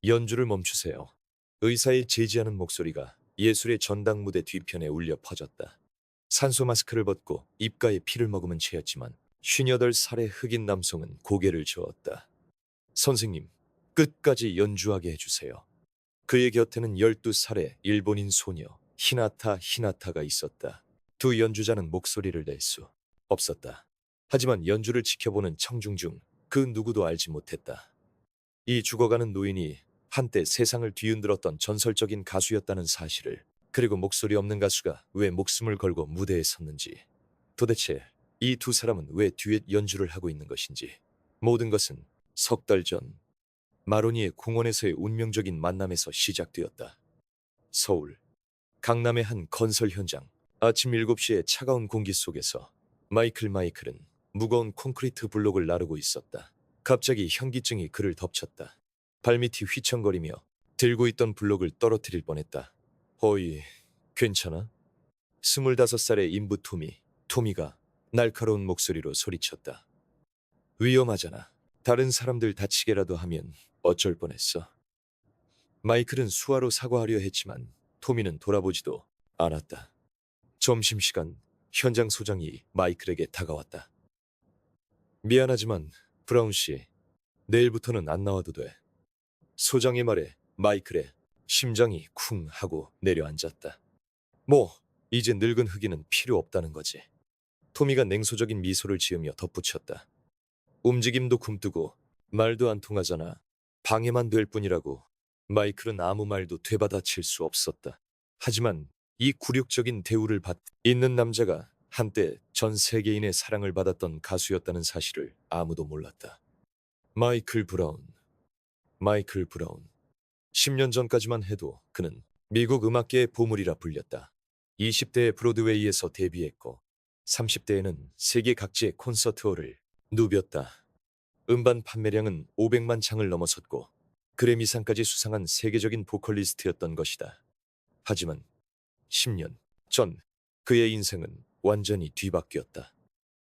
연주를 멈추세요. 의사의 제지하는 목소리가 예술의 전당 무대 뒤편에 울려 퍼졌다. 산소 마스크를 벗고 입가에 피를 머금은 채였지만 58살의 흑인 남성은 고개를 저었다. 선생님, 끝까지 연주하게 해주세요. 그의 곁에는 12살의 일본인 소녀 히나타가 있었다. 두 연주자는 목소리를 낼 수 없었다. 하지만 연주를 지켜보는 청중 중 그 누구도 알지 못했다. 이 죽어가는 노인이 한때 세상을 뒤흔들었던 전설적인 가수였다는 사실을, 그리고 목소리 없는 가수가 왜 목숨을 걸고 무대에 섰는지, 도대체 이 두 사람은 왜 듀엣 연주를 하고 있는 것인지. 모든 것은 석 달 전 마로니의 공원에서의 운명적인 만남에서 시작되었다. 서울 강남의 한 건설 현장. 아침 7시에 차가운 공기 속에서 마이클은 무거운 콘크리트 블록을 나르고 있었다. 갑자기 현기증이 그를 덮쳤다. 발밑이 휘청거리며 들고 있던 블록을 떨어뜨릴 뻔했다. 어이, 괜찮아? 25살의 인부 토미가 날카로운 목소리로 소리쳤다. 위험하잖아. 다른 사람들 다치게라도 하면 어쩔 뻔했어. 마이클은 수화로 사과하려 했지만 토미는 돌아보지도 않았다. 점심시간, 현장 소장이 마이클에게 다가왔다. 미안하지만 브라운 씨, 내일부터는 안 나와도 돼. 소장의 말에 마이클의 심장이 쿵 하고 내려앉았다. 뭐, 이제 늙은 흑인은 필요 없다는 거지. 토미가 냉소적인 미소를 지으며 덧붙였다. 움직임도 굼뜨고 말도 안 통하잖아. 방해만 될 뿐이라고. 마이클은 아무 말도 되받아칠 수 없었다. 하지만 이 굴욕적인 대우를 받고 있는 남자가 한때 전 세계인의 사랑을 받았던 가수였다는 사실을 아무도 몰랐다. 마이클 브라운. 10년 전까지만 해도 그는 미국 음악계의 보물이라 불렸다. 20대에 브로드웨이에서 데뷔했고 30대에는 세계 각지의 콘서트홀을 누볐다. 음반 판매량은 500만 장을 넘어섰고 그래미상까지 수상한 세계적인 보컬리스트였던 것이다. 하지만 10년 전 그의 인생은 완전히 뒤바뀌었다.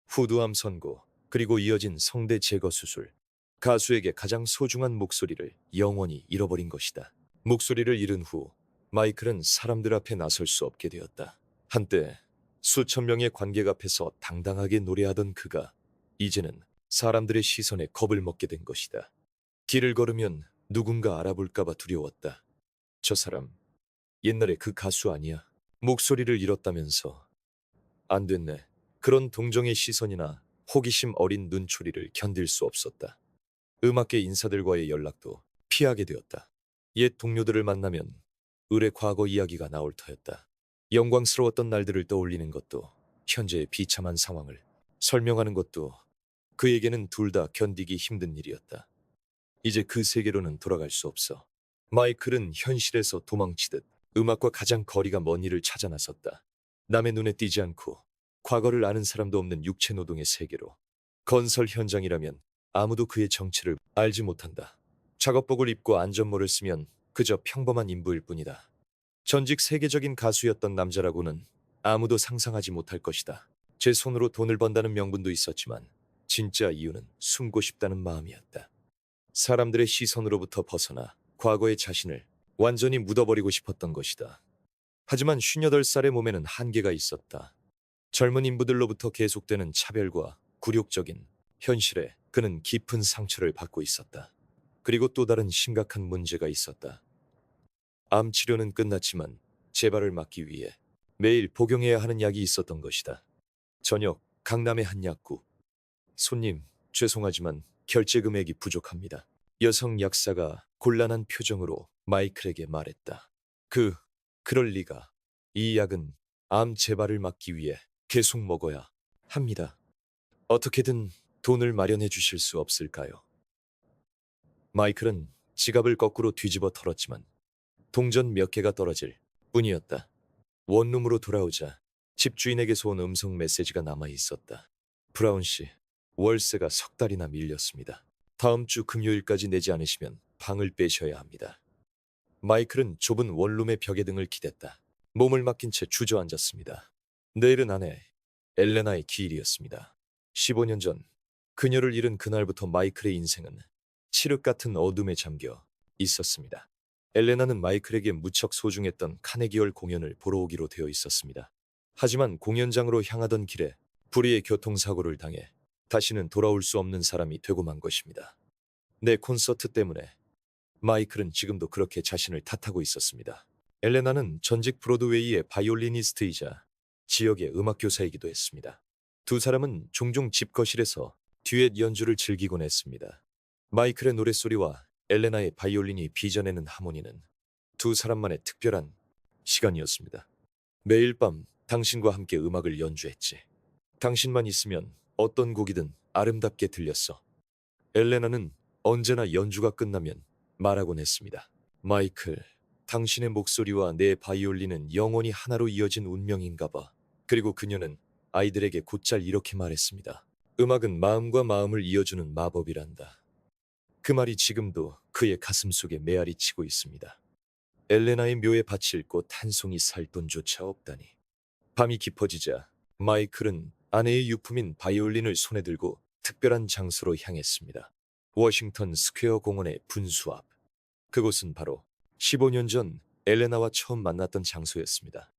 후두암 선고, 그리고 이어진 성대 제거 수술. 가수에게 가장 소중한 목소리를 영원히 잃어버린 것이다. 목소리를 잃은 후 마이클은 사람들 앞에 나설 수 없게 되었다. 한때 수천 명의 관객 앞에서 당당하게 노래하던 그가 이제는 사람들의 시선에 겁을 먹게 된 것이다. 길을 걸으면 누군가 알아볼까봐 두려웠다. 저 사람, 옛날에 그 가수 아니야. 목소리를 잃었다면서. 안 됐네. 그런 동정의 시선이나 호기심 어린 눈초리를 견딜 수 없었다. 음악계 인사들과의 연락도 피하게 되었다. 옛 동료들을 만나면 을의 과거 이야기가 나올 터였다. 영광스러웠던 날들을 떠올리는 것도, 현재의 비참한 상황을 설명하는 것도 그에게는 둘 다 견디기 힘든 일이었다. 이제 그 세계로는 돌아갈 수 없어. 마이클은 현실에서 도망치듯 음악과 가장 거리가 먼 일을 찾아 나섰다. 남의 눈에 띄지 않고 과거를 아는 사람도 없는 육체 노동의 세계로. 건설 현장이라면 아무도 그의 정체를 알지 못한다. 작업복을 입고 안전모를 쓰면 그저 평범한 인부일 뿐이다. 전직 세계적인 가수였던 남자라고는 아무도 상상하지 못할 것이다. 제 손으로 돈을 번다는 명분도 있었지만 진짜 이유는 숨고 싶다는 마음이었다. 사람들의 시선으로부터 벗어나 과거의 자신을 완전히 묻어버리고 싶었던 것이다. 하지만 58살의 몸에는 한계가 있었다. 젊은 인부들로부터 계속되는 차별과 굴욕적인 현실에 그는 깊은 상처를 받고 있었다. 그리고 또 다른 심각한 문제가 있었다. 암 치료는 끝났지만 재발을 막기 위해 매일 복용해야 하는 약이 있었던 것이다. 저녁, 강남의 한 약국. 손님, 죄송하지만 결제 금액이 부족합니다. 여성 약사가 곤란한 표정으로 마이클에게 말했다. 그럴 리가. 이 약은 암 재발을 막기 위해 계속 먹어야 합니다. 어떻게든 돈을 마련해 주실 수 없을까요? 마이클은 지갑을 거꾸로 뒤집어 털었지만 동전 몇 개가 떨어질 뿐이었다. 원룸으로 돌아오자 집주인에게서 온 음성 메시지가 남아 있었다. 브라운 씨, 월세가 석 달이나 밀렸습니다. 다음 주 금요일까지 내지 않으시면 방을 빼셔야 합니다. 마이클은 좁은 원룸의 벽에 등을 기댔다. 몸을 맡긴 채 주저앉았습니다. 내일은 아내 엘레나의 기일이었습니다. 15년 전 그녀를 잃은 그날부터 마이클의 인생은 칠흑 같은 어둠에 잠겨 있었습니다. 엘레나는 마이클에게 무척 소중했던 카네기홀 공연을 보러 오기로 되어 있었습니다. 하지만 공연장으로 향하던 길에 불의의 교통사고를 당해 다시는 돌아올 수 없는 사람이 되고 만 것입니다. 내 콘서트 때문에 마이클은 지금도 그렇게 자신을 탓하고 있었습니다. 엘레나는 전직 브로드웨이의 바이올리니스트이자 지역의 음악교사이기도 했습니다. 두 사람은 종종 집 거실에서 듀엣 연주를 즐기곤 했습니다. 마이클의 노랫소리와 엘레나의 바이올린이 빚어내는 하모니는 두 사람만의 특별한 시간이었습니다. 매일 밤 당신과 함께 음악을 연주했지. 당신만 있으면 어떤 곡이든 아름답게 들렸어. 엘레나는 언제나 연주가 끝나면 말하곤 했습니다. 마이클, 당신의 목소리와 내 바이올린은 영원히 하나로 이어진 운명인가 봐. 그리고 그녀는 아이들에게 곧잘 이렇게 말했습니다. 음악은 마음과 마음을 이어주는 마법이란다. 그 말이 지금도 그의 가슴 속에 메아리 치고 있습니다. 엘레나의 묘에 바칠 꽃 한 송이 살 돈조차 없다니. 밤이 깊어지자 마이클은 아내의 유품인 바이올린을 손에 들고 특별한 장소로 향했습니다. 워싱턴 스퀘어 공원의 분수 앞. 그곳은 바로 15년 전 엘레나와 처음 만났던 장소였습니다.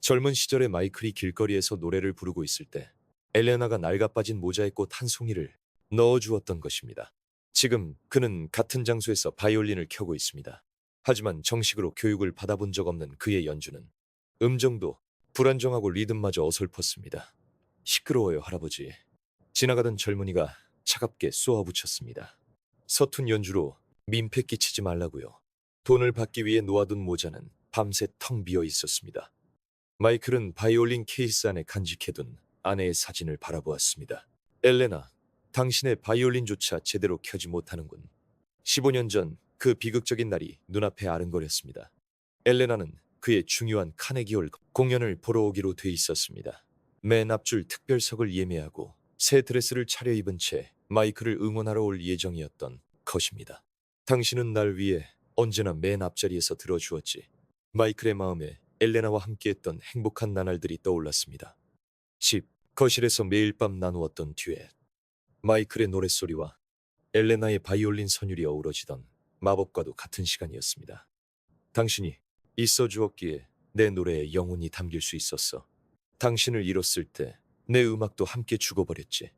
젊은 시절에 마이클이 길거리에서 노래를 부르고 있을 때 엘레나가 낡아빠진 모자에 꽃 한 송이를 넣어주었던 것입니다. 지금 그는 같은 장소에서 바이올린을 켜고 있습니다. 하지만 정식으로 교육을 받아본 적 없는 그의 연주는 음정도 불안정하고 리듬마저 어설펐습니다. 시끄러워요, 할아버지. 지나가던 젊은이가 차갑게 쏘아붙였습니다. 서툰 연주로 민폐 끼치지 말라고요. 돈을 받기 위해 놓아둔 모자는 밤새 텅 비어 있었습니다. 마이클은 바이올린 케이스 안에 간직해둔 아내의 사진을 바라보았습니다. 엘레나, 당신의 바이올린조차 제대로 켜지 못하는군. 15년 전 그 비극적인 날이 눈앞에 아른거렸습니다. 엘레나는 그의 중요한 카네기홀 공연을 보러 오기로 돼 있었습니다. 맨 앞줄 특별석을 예매하고 새 드레스를 차려입은 채 마이클을 응원하러 올 예정이었던 것입니다. 당신은 날 위해 언제나 맨 앞자리에서 들어주었지. 마이클의 마음에 엘레나와 함께했던 행복한 나날들이 떠올랐습니다. 집, 거실에서 매일 밤 나누었던 듀엣. 마이클의 노랫소리와 엘레나의 바이올린 선율이 어우러지던 마법과도 같은 시간이었습니다. 당신이 있어 주었기에 내 노래에 영혼이 담길 수 있었어. 당신을 잃었을 때 내 음악도 함께 죽어버렸지.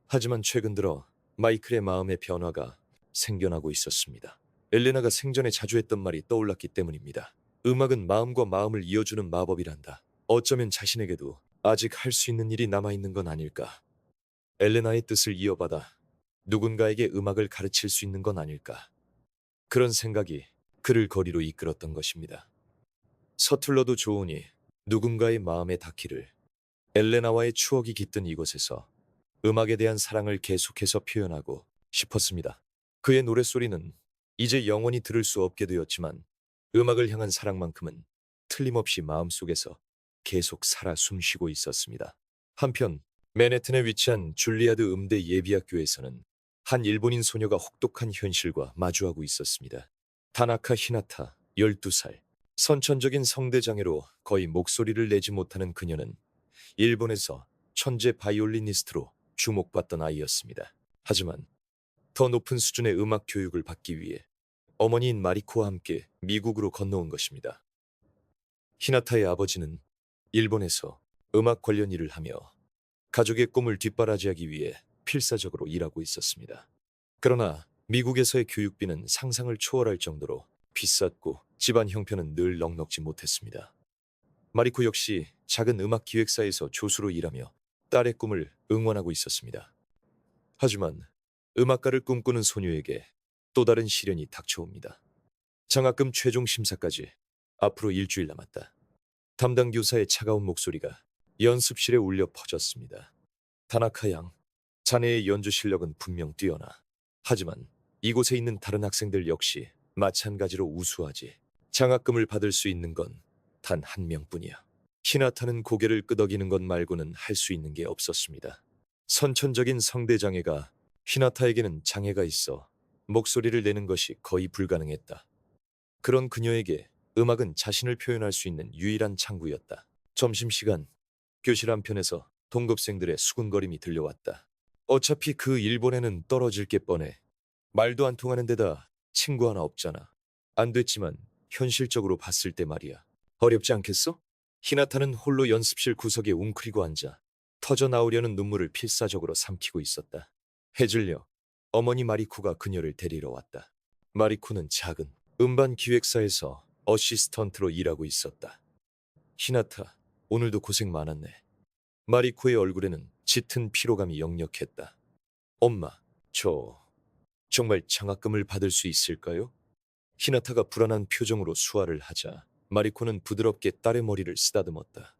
하지만 최근 들어 마이클의 마음의 변화가 생겨나고 있었습니다. 엘레나가 생전에 자주 했던 말이 떠올랐기 때문입니다. 음악은 마음과 마음을 이어주는 마법이란다. 어쩌면 자신에게도 아직 할 수 있는 일이 남아있는 건 아닐까. 엘레나의 뜻을 이어받아 누군가에게 음악을 가르칠 수 있는 건 아닐까. 그런 생각이 그를 거리로 이끌었던 것입니다. 서툴러도 좋으니 누군가의 마음에 닿기를. 엘레나와의 추억이 깃든 이곳에서 음악에 대한 사랑을 계속해서 표현하고 싶었습니다. 그의 노랫소리는 이제 영원히 들을 수 없게 되었지만 음악을 향한 사랑만큼은 틀림없이 마음속에서 계속 살아 숨쉬고 있었습니다. 한편 맨해튼에 위치한 줄리아드 음대 예비학교에서는 한 일본인 소녀가 혹독한 현실과 마주하고 있었습니다. 타나카 히나타, 12살. 선천적인 성대장애로 거의 목소리를 내지 못하는 그녀는 일본에서 천재 바이올리니스트로 주목받던 아이였습니다. 하지만 더 높은 수준의 음악 교육을 받기 위해 어머니인 마리코와 함께 미국으로 건너온 것입니다. 히나타의 아버지는 일본에서 음악 관련 일을 하며 가족의 꿈을 뒷바라지하기 위해 필사적으로 일하고 있었습니다. 그러나 미국에서의 교육비는 상상을 초월할 정도로 비쌌고 집안 형편은 늘 넉넉지 못했습니다. 마리코 역시 작은 음악 기획사에서 조수로 일하며 딸의 꿈을 응원하고 있었습니다. 하지만 음악가를 꿈꾸는 소녀에게 또 다른 시련이 닥쳐옵니다. 장학금 최종 심사까지 앞으로 일주일 남았다. 담당 교사의 차가운 목소리가 연습실에 울려 퍼졌습니다. 타나카 양, 자네의 연주 실력은 분명 뛰어나. 하지만 이곳에 있는 다른 학생들 역시 마찬가지로 우수하지. 장학금을 받을 수 있는 건 단 한 명뿐이야. 히나타는 고개를 끄덕이는 것 말고는 할 수 있는 게 없었습니다. 선천적인 성대장애가 히나타에게는 장애가 있어 목소리를 내는 것이 거의 불가능했다. 그런 그녀에게 음악은 자신을 표현할 수 있는 유일한 창구였다. 점심시간, 교실 한편에서 동급생들의 수군거림이 들려왔다. 어차피 그 일본에는 떨어질 게 뻔해. 말도 안 통하는 데다 친구 하나 없잖아. 안 됐지만 현실적으로 봤을 때 말이야. 어렵지 않겠어? 히나타는 홀로 연습실 구석에 웅크리고 앉아 터져 나오려는 눈물을 필사적으로 삼키고 있었다. 해질녘 어머니 마리코가 그녀를 데리러 왔다. 마리코는 작은 음반 기획사에서 어시스턴트로 일하고 있었다. 히나타, 오늘도 고생 많았네. 마리코의 얼굴에는 짙은 피로감이 역력했다. 엄마, 저 정말 장학금을 받을 수 있을까요? 히나타가 불안한 표정으로 수화를 하자 마리코는 부드럽게 딸의 머리를 쓰다듬었다.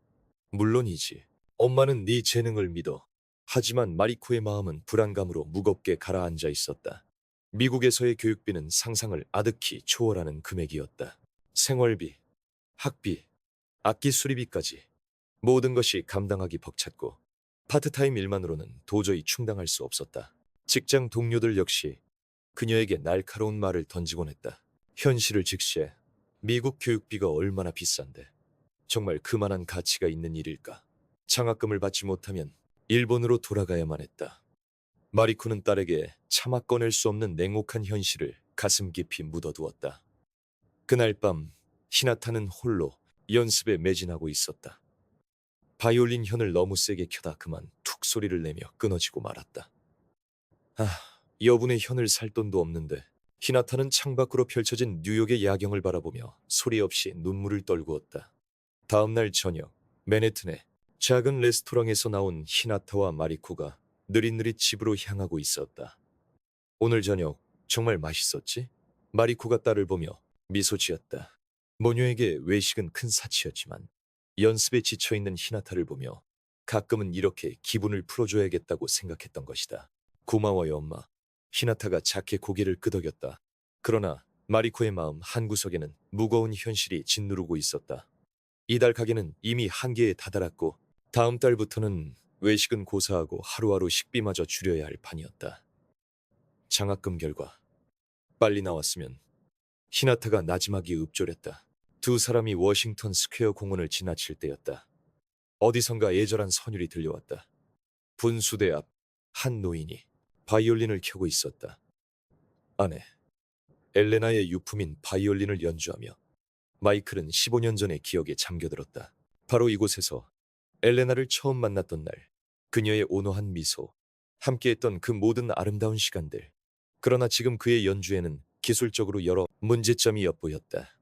물론이지. 엄마는 네 재능을 믿어. 하지만 마리코의 마음은 불안감으로 무겁게 가라앉아 있었다. 미국에서의 교육비는 상상을 아득히 초월하는 금액이었다. 생활비, 학비, 악기 수리비까지 모든 것이 감당하기 벅찼고 파트타임 일만으로는 도저히 충당할 수 없었다. 직장 동료들 역시 그녀에게 날카로운 말을 던지곤 했다. 현실을 직시해. 미국 교육비가 얼마나 비싼데 정말 그만한 가치가 있는 일일까? 장학금을 받지 못하면 일본으로 돌아가야만 했다. 마리코는 딸에게 차마 꺼낼 수 없는 냉혹한 현실을 가슴 깊이 묻어두었다. 그날 밤 히나타는 홀로 연습에 매진하고 있었다. 바이올린 현을 너무 세게 켜다 그만 툭 소리를 내며 끊어지고 말았다. 아, 여분의 현을 살 돈도 없는데. 히나타는 창밖으로 펼쳐진 뉴욕의 야경을 바라보며 소리 없이 눈물을 떨구었다. 다음 날 저녁, 맨해튼의 작은 레스토랑에서 나온 히나타와 마리코가 느릿느릿 집으로 향하고 있었다. 오늘 저녁 정말 맛있었지? 마리코가 딸을 보며 미소 지었다. 모녀에게 외식은 큰 사치였지만 연습에 지쳐있는 히나타를 보며 가끔은 이렇게 기분을 풀어줘야겠다고 생각했던 것이다. 고마워요, 엄마. 히나타가 작게 고개를 끄덕였다. 그러나 마리코의 마음 한구석에는 무거운 현실이 짓누르고 있었다. 이달 가게는 이미 한계에 다다랐고 다음 달부터는 외식은 고사하고 하루하루 식비마저 줄여야 할 판이었다. 장학금 결과 빨리 나왔으면. 히나타가 나지막이 읊조렸다. 두 사람이 워싱턴 스퀘어 공원을 지나칠 때였다. 어디선가 애절한 선율이 들려왔다. 분수대 앞 한 노인이 바이올린을 켜고 있었다. 아내 엘레나의 유품인 바이올린을 연주하며 마이클은 15년 전의 기억에 잠겨들었다. 바로 이곳에서 엘레나를 처음 만났던 날, 그녀의 온화한 미소, 함께했던 그 모든 아름다운 시간들. 그러나 지금 그의 연주에는 기술적으로 여러 문제점이 엿보였다.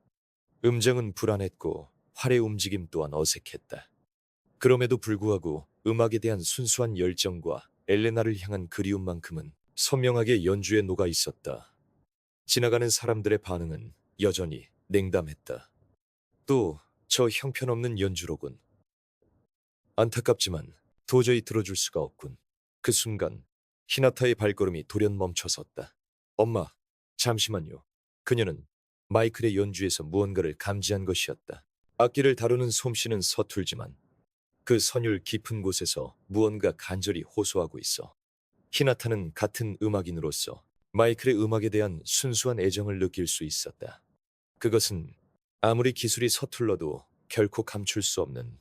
음정은 불안했고 활의 움직임 또한 어색했다. 그럼에도 불구하고 음악에 대한 순수한 열정과 엘레나를 향한 그리움만큼은 선명하게 연주에 녹아 있었다. 지나가는 사람들의 반응은 여전히 냉담했다. 또 저 형편없는 연주로군. 안타깝지만 도저히 들어줄 수가 없군. 그 순간 히나타의 발걸음이 돌연 멈춰섰다. 엄마, 잠시만요. 그녀는 마이클의 연주에서 무언가를 감지한 것이었다. 악기를 다루는 솜씨는 서툴지만 그 선율 깊은 곳에서 무언가 간절히 호소하고 있어. 히나타는 같은 음악인으로서 마이클의 음악에 대한 순수한 애정을 느낄 수 있었다. 그것은 아무리 기술이 서툴러도 결코 감출 수 없는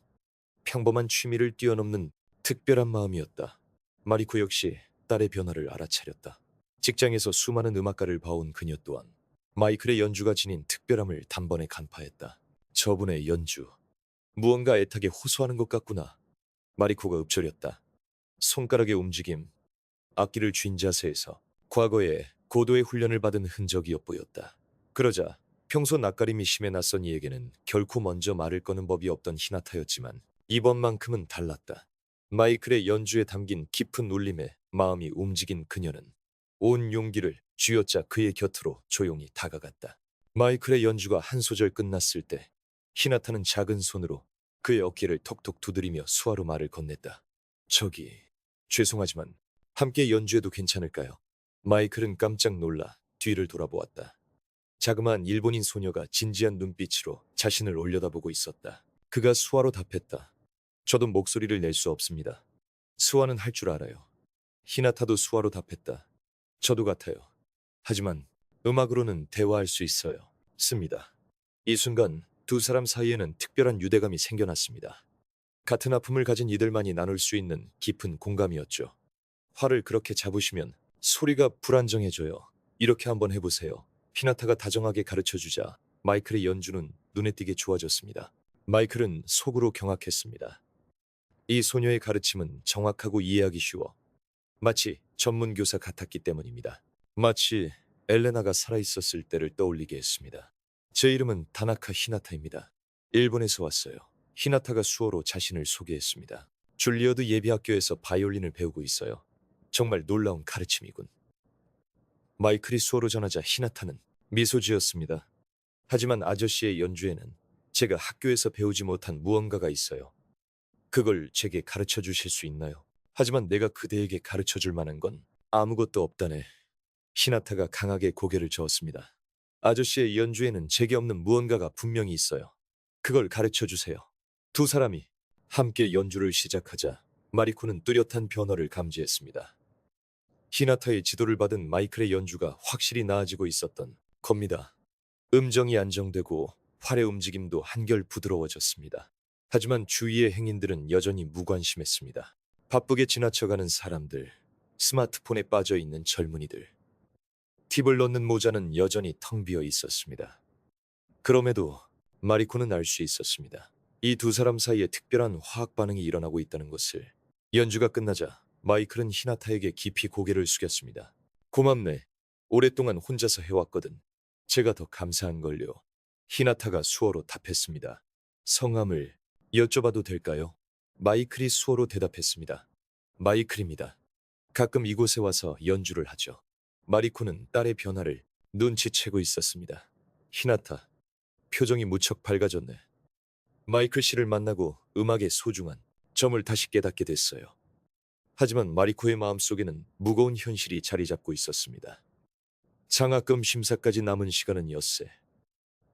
평범한 취미를 뛰어넘는 특별한 마음이었다. 마리코 역시 딸의 변화를 알아차렸다. 직장에서 수많은 음악가를 봐온 그녀 또한 마이클의 연주가 지닌 특별함을 단번에 간파했다. 저분의 연주, 무언가 애타게 호소하는 것 같구나. 마리코가 읊조렸다. 손가락의 움직임, 악기를 쥔 자세에서 과거에 고도의 훈련을 받은 흔적이 엿보였다. 그러자 평소 낯가림이 심해 낯선 이에게는 결코 먼저 말을 거는 법이 없던 히나타였지만 이번만큼은 달랐다. 마이클의 연주에 담긴 깊은 울림에 마음이 움직인 그녀는 온 용기를 쥐어짜 그의 곁으로 조용히 다가갔다. 마이클의 연주가 한 소절 끝났을 때 히나타는 작은 손으로 그의 어깨를 톡톡 두드리며 수화로 말을 건넸다. 저기, 죄송하지만 함께 연주해도 괜찮을까요? 마이클은 깜짝 놀라 뒤를 돌아보았다. 자그마한 일본인 소녀가 진지한 눈빛으로 자신을 올려다보고 있었다. 그가 수화로 답했다. 저도 목소리를 낼 수 없습니다. 수화는 할 줄 알아요. 히나타도 수화로 답했다. 저도 같아요. 하지만 음악으로는 대화할 수 있어요. 습니다. 이 순간 두 사람 사이에는 특별한 유대감이 생겨났습니다. 같은 아픔을 가진 이들만이 나눌 수 있는 깊은 공감이었죠. 활을 그렇게 잡으시면 소리가 불안정해져요. 이렇게 한번 해보세요. 히나타가 다정하게 가르쳐주자 마이클의 연주는 눈에 띄게 좋아졌습니다. 마이클은 속으로 경악했습니다. 이 소녀의 가르침은 정확하고 이해하기 쉬워 마치 전문 교사 같았기 때문입니다. 마치 엘레나가 살아있었을 때를 떠올리게 했습니다. 제 이름은 다나카 히나타입니다. 일본에서 왔어요. 히나타가 수어로 자신을 소개했습니다. 줄리어드 예비학교에서 바이올린을 배우고 있어요. 정말 놀라운 가르침이군. 마이클이 수어로 전하자 히나타는 미소 지었습니다. 하지만 아저씨의 연주에는 제가 학교에서 배우지 못한 무언가가 있어요. 그걸 제게 가르쳐 주실 수 있나요? 하지만 내가 그대에게 가르쳐 줄 만한 건 아무것도 없다네. 히나타가 강하게 고개를 저었습니다. 아저씨의 연주에는 제게 없는 무언가가 분명히 있어요. 그걸 가르쳐 주세요. 두 사람이 함께 연주를 시작하자 마리코는 뚜렷한 변화를 감지했습니다. 히나타의 지도를 받은 마이클의 연주가 확실히 나아지고 있었던 겁니다. 음정이 안정되고 활의 움직임도 한결 부드러워졌습니다. 하지만 주위의 행인들은 여전히 무관심했습니다. 바쁘게 지나쳐가는 사람들, 스마트폰에 빠져 있는 젊은이들, 팁을 넣는 모자는 여전히 텅 비어 있었습니다. 그럼에도 마리코는 알 수 있었습니다. 이 두 사람 사이에 특별한 화학 반응이 일어나고 있다는 것을. 연주가 끝나자 마이클은 히나타에게 깊이 고개를 숙였습니다. 고맙네. 오랫동안 혼자서 해왔거든. 제가 더 감사한걸요. 히나타가 수어로 답했습니다. 성함을 여쭤봐도 될까요? 마이클이 수어로 대답했습니다. 마이클입니다. 가끔 이곳에 와서 연주를 하죠. 마리코는 딸의 변화를 눈치채고 있었습니다. 히나타, 표정이 무척 밝아졌네. 마이클 씨를 만나고 음악의 소중한 점을 다시 깨닫게 됐어요. 하지만 마리코의 마음속에는 무거운 현실이 자리 잡고 있었습니다. 장학금 심사까지 남은 시간은 엿새.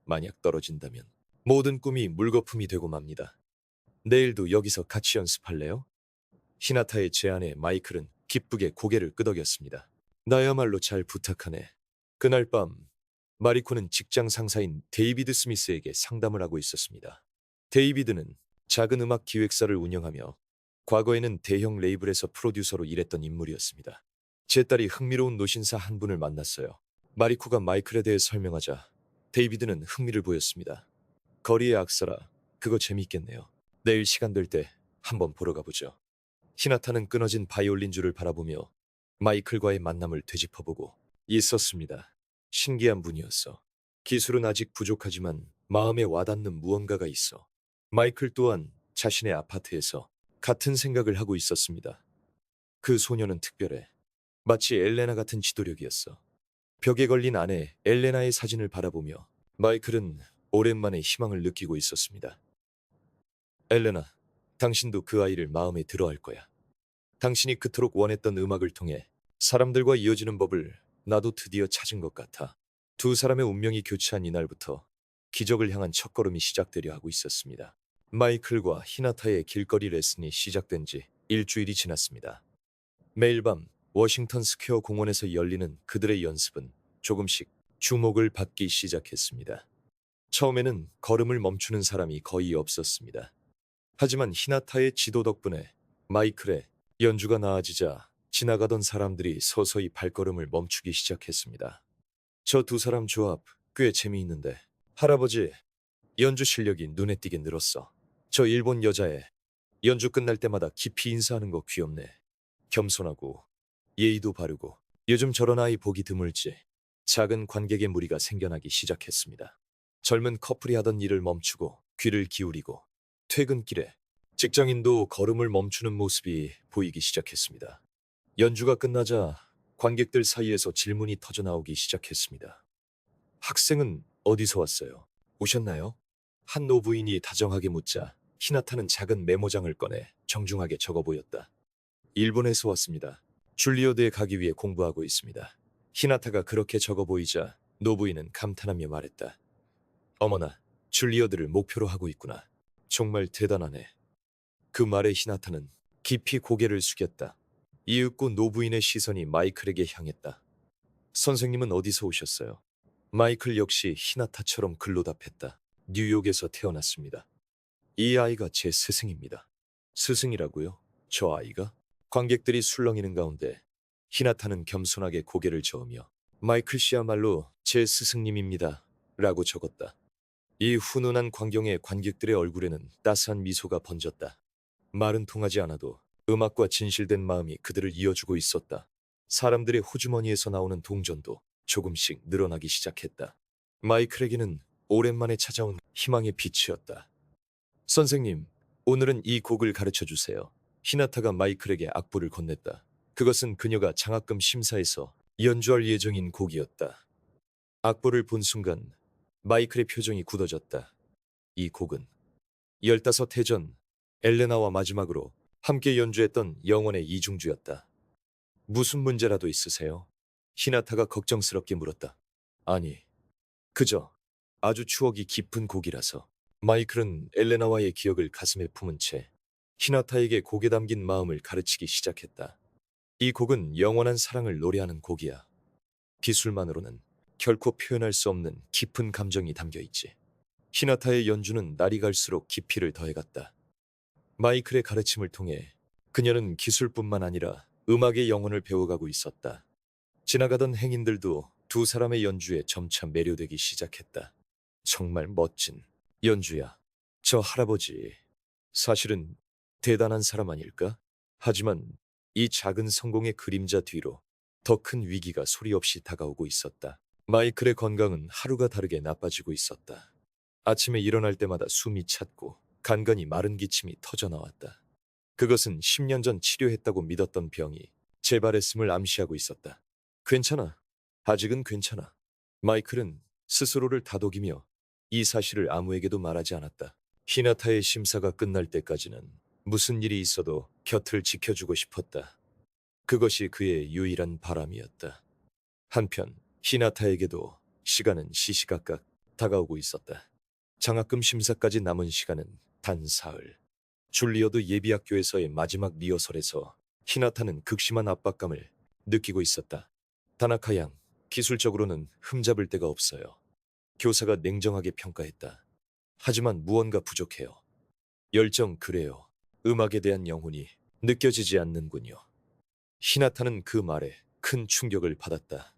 만약 떨어진다면 모든 꿈이 물거품이 되고 맙니다. 내일도 여기서 같이 연습할래요? 히나타의 제안에 마이클은 기쁘게 고개를 끄덕였습니다. 나야말로 잘 부탁하네. 그날 밤 마리코는 직장 상사인 데이비드 스미스에게 상담을 하고 있었습니다. 데이비드는 작은 음악 기획사를 운영하며 과거에는 대형 레이블에서 프로듀서로 일했던 인물이었습니다. 제 딸이 흥미로운 노신사 한 분을 만났어요. 마리코가 마이클에 대해 설명하자 데이비드는 흥미를 보였습니다. 거리의 악사라, 그거 재미있겠네요. 내일 시간 될 때 한번 보러 가보죠. 히나타는 끊어진 바이올린 줄을 바라보며 마이클과의 만남을 되짚어보고 있었습니다. 신기한 분이었어. 기술은 아직 부족하지만 마음에 와닿는 무언가가 있어. 마이클 또한 자신의 아파트에서 같은 생각을 하고 있었습니다. 그 소녀는 특별해. 마치 엘레나 같은 지도력이었어. 벽에 걸린 아내 엘레나의 사진을 바라보며 마이클은 오랜만에 희망을 느끼고 있었습니다. 엘레나, 당신도 그 아이를 마음에 들어할 거야. 당신이 그토록 원했던 음악을 통해 사람들과 이어지는 법을 나도 드디어 찾은 것 같아. 두 사람의 운명이 교차한 이날부터 기적을 향한 첫걸음이 시작되려 하고 있었습니다. 마이클과 히나타의 길거리 레슨이 시작된 지 일주일이 지났습니다. 매일 밤 워싱턴 스퀘어 공원에서 열리는 그들의 연습은 조금씩 주목을 받기 시작했습니다. 처음에는 걸음을 멈추는 사람이 거의 없었습니다. 하지만 히나타의 지도 덕분에 마이클의 연주가 나아지자 지나가던 사람들이 서서히 발걸음을 멈추기 시작했습니다. 저 두 사람 조합 꽤 재미있는데. 할아버지, 연주 실력이 눈에 띄게 늘었어. 저 일본 여자애 연주 끝날 때마다 깊이 인사하는 거 귀엽네. 겸손하고 예의도 바르고. 요즘 저런 아이 보기 드물지. 작은 관객의 무리가 생겨나기 시작했습니다. 젊은 커플이 하던 일을 멈추고 귀를 기울이고 퇴근길에 직장인도 걸음을 멈추는 모습이 보이기 시작했습니다. 연주가 끝나자 관객들 사이에서 질문이 터져나오기 시작했습니다. 학생은 어디서 왔어요? 오셨나요? 한 노부인이 다정하게 묻자 히나타는 작은 메모장을 꺼내 정중하게 적어 보였다. 일본에서 왔습니다. 줄리어드에 가기 위해 공부하고 있습니다. 히나타가 그렇게 적어 보이자 노부인은 감탄하며 말했다. 어머나, 줄리어드를 목표로 하고 있구나. 정말 대단하네. 그 말에 히나타는 깊이 고개를 숙였다. 이윽고 노부인의 시선이 마이클에게 향했다. 선생님은 어디서 오셨어요? 마이클 역시 히나타처럼 글로 답했다. 뉴욕에서 태어났습니다. 이 아이가 제 스승입니다. 스승이라고요? 저 아이가? 관객들이 술렁이는 가운데 히나타는 겸손하게 고개를 저으며 마이클 씨야말로 제 스승님입니다. 라고 적었다. 이 훈훈한 광경에 관객들의 얼굴에는 따스한 미소가 번졌다. 말은 통하지 않아도 음악과 진실된 마음이 그들을 이어주고 있었다. 사람들의 호주머니에서 나오는 동전도 조금씩 늘어나기 시작했다. 마이클에게는 오랜만에 찾아온 희망의 빛이었다. 선생님, 오늘은 이 곡을 가르쳐 주세요. 히나타가 마이클에게 악보를 건넸다. 그것은 그녀가 장학금 심사에서 연주할 예정인 곡이었다. 악보를 본 순간 마이클의 표정이 굳어졌다. 이 곡은 15해 전 엘레나와 마지막으로 함께 연주했던 영혼의 이중주였다. 무슨 문제라도 있으세요? 히나타가 걱정스럽게 물었다. 아니, 그저 아주 추억이 깊은 곡이라서. 마이클은 엘레나와의 기억을 가슴에 품은 채 히나타에게 곡에 담긴 마음을 가르치기 시작했다. 이 곡은 영원한 사랑을 노래하는 곡이야. 기술만으로는 결코 표현할 수 없는 깊은 감정이 담겨 있지. 히나타의 연주는 날이 갈수록 깊이를 더해갔다. 마이클의 가르침을 통해 그녀는 기술뿐만 아니라 음악의 영혼을 배워가고 있었다. 지나가던 행인들도 두 사람의 연주에 점차 매료되기 시작했다. 정말 멋진 연주야. 저 할아버지, 사실은 대단한 사람 아닐까? 하지만 이 작은 성공의 그림자 뒤로 더 큰 위기가 소리 없이 다가오고 있었다. 마이클의 건강은 하루가 다르게 나빠지고 있었다. 아침에 일어날 때마다 숨이 찼고 간간히 마른 기침이 터져나왔다. 그것은 10년 전 치료했다고 믿었던 병이 재발했음을 암시하고 있었다. 괜찮아. 아직은 괜찮아. 마이클은 스스로를 다독이며 이 사실을 아무에게도 말하지 않았다. 히나타의 심사가 끝날 때까지는 무슨 일이 있어도 곁을 지켜주고 싶었다. 그것이 그의 유일한 바람이었다. 한편 히나타에게도 시간은 시시각각 다가오고 있었다. 장학금 심사까지 남은 시간은 단 사흘. 줄리어드 예비학교에서의 마지막 리허설에서 히나타는 극심한 압박감을 느끼고 있었다. 다나카 양, 기술적으로는 흠잡을 데가 없어요. 교사가 냉정하게 평가했다. 하지만 무언가 부족해요. 열정 그래요. 음악에 대한 영혼이 느껴지지 않는군요. 히나타는 그 말에 큰 충격을 받았다.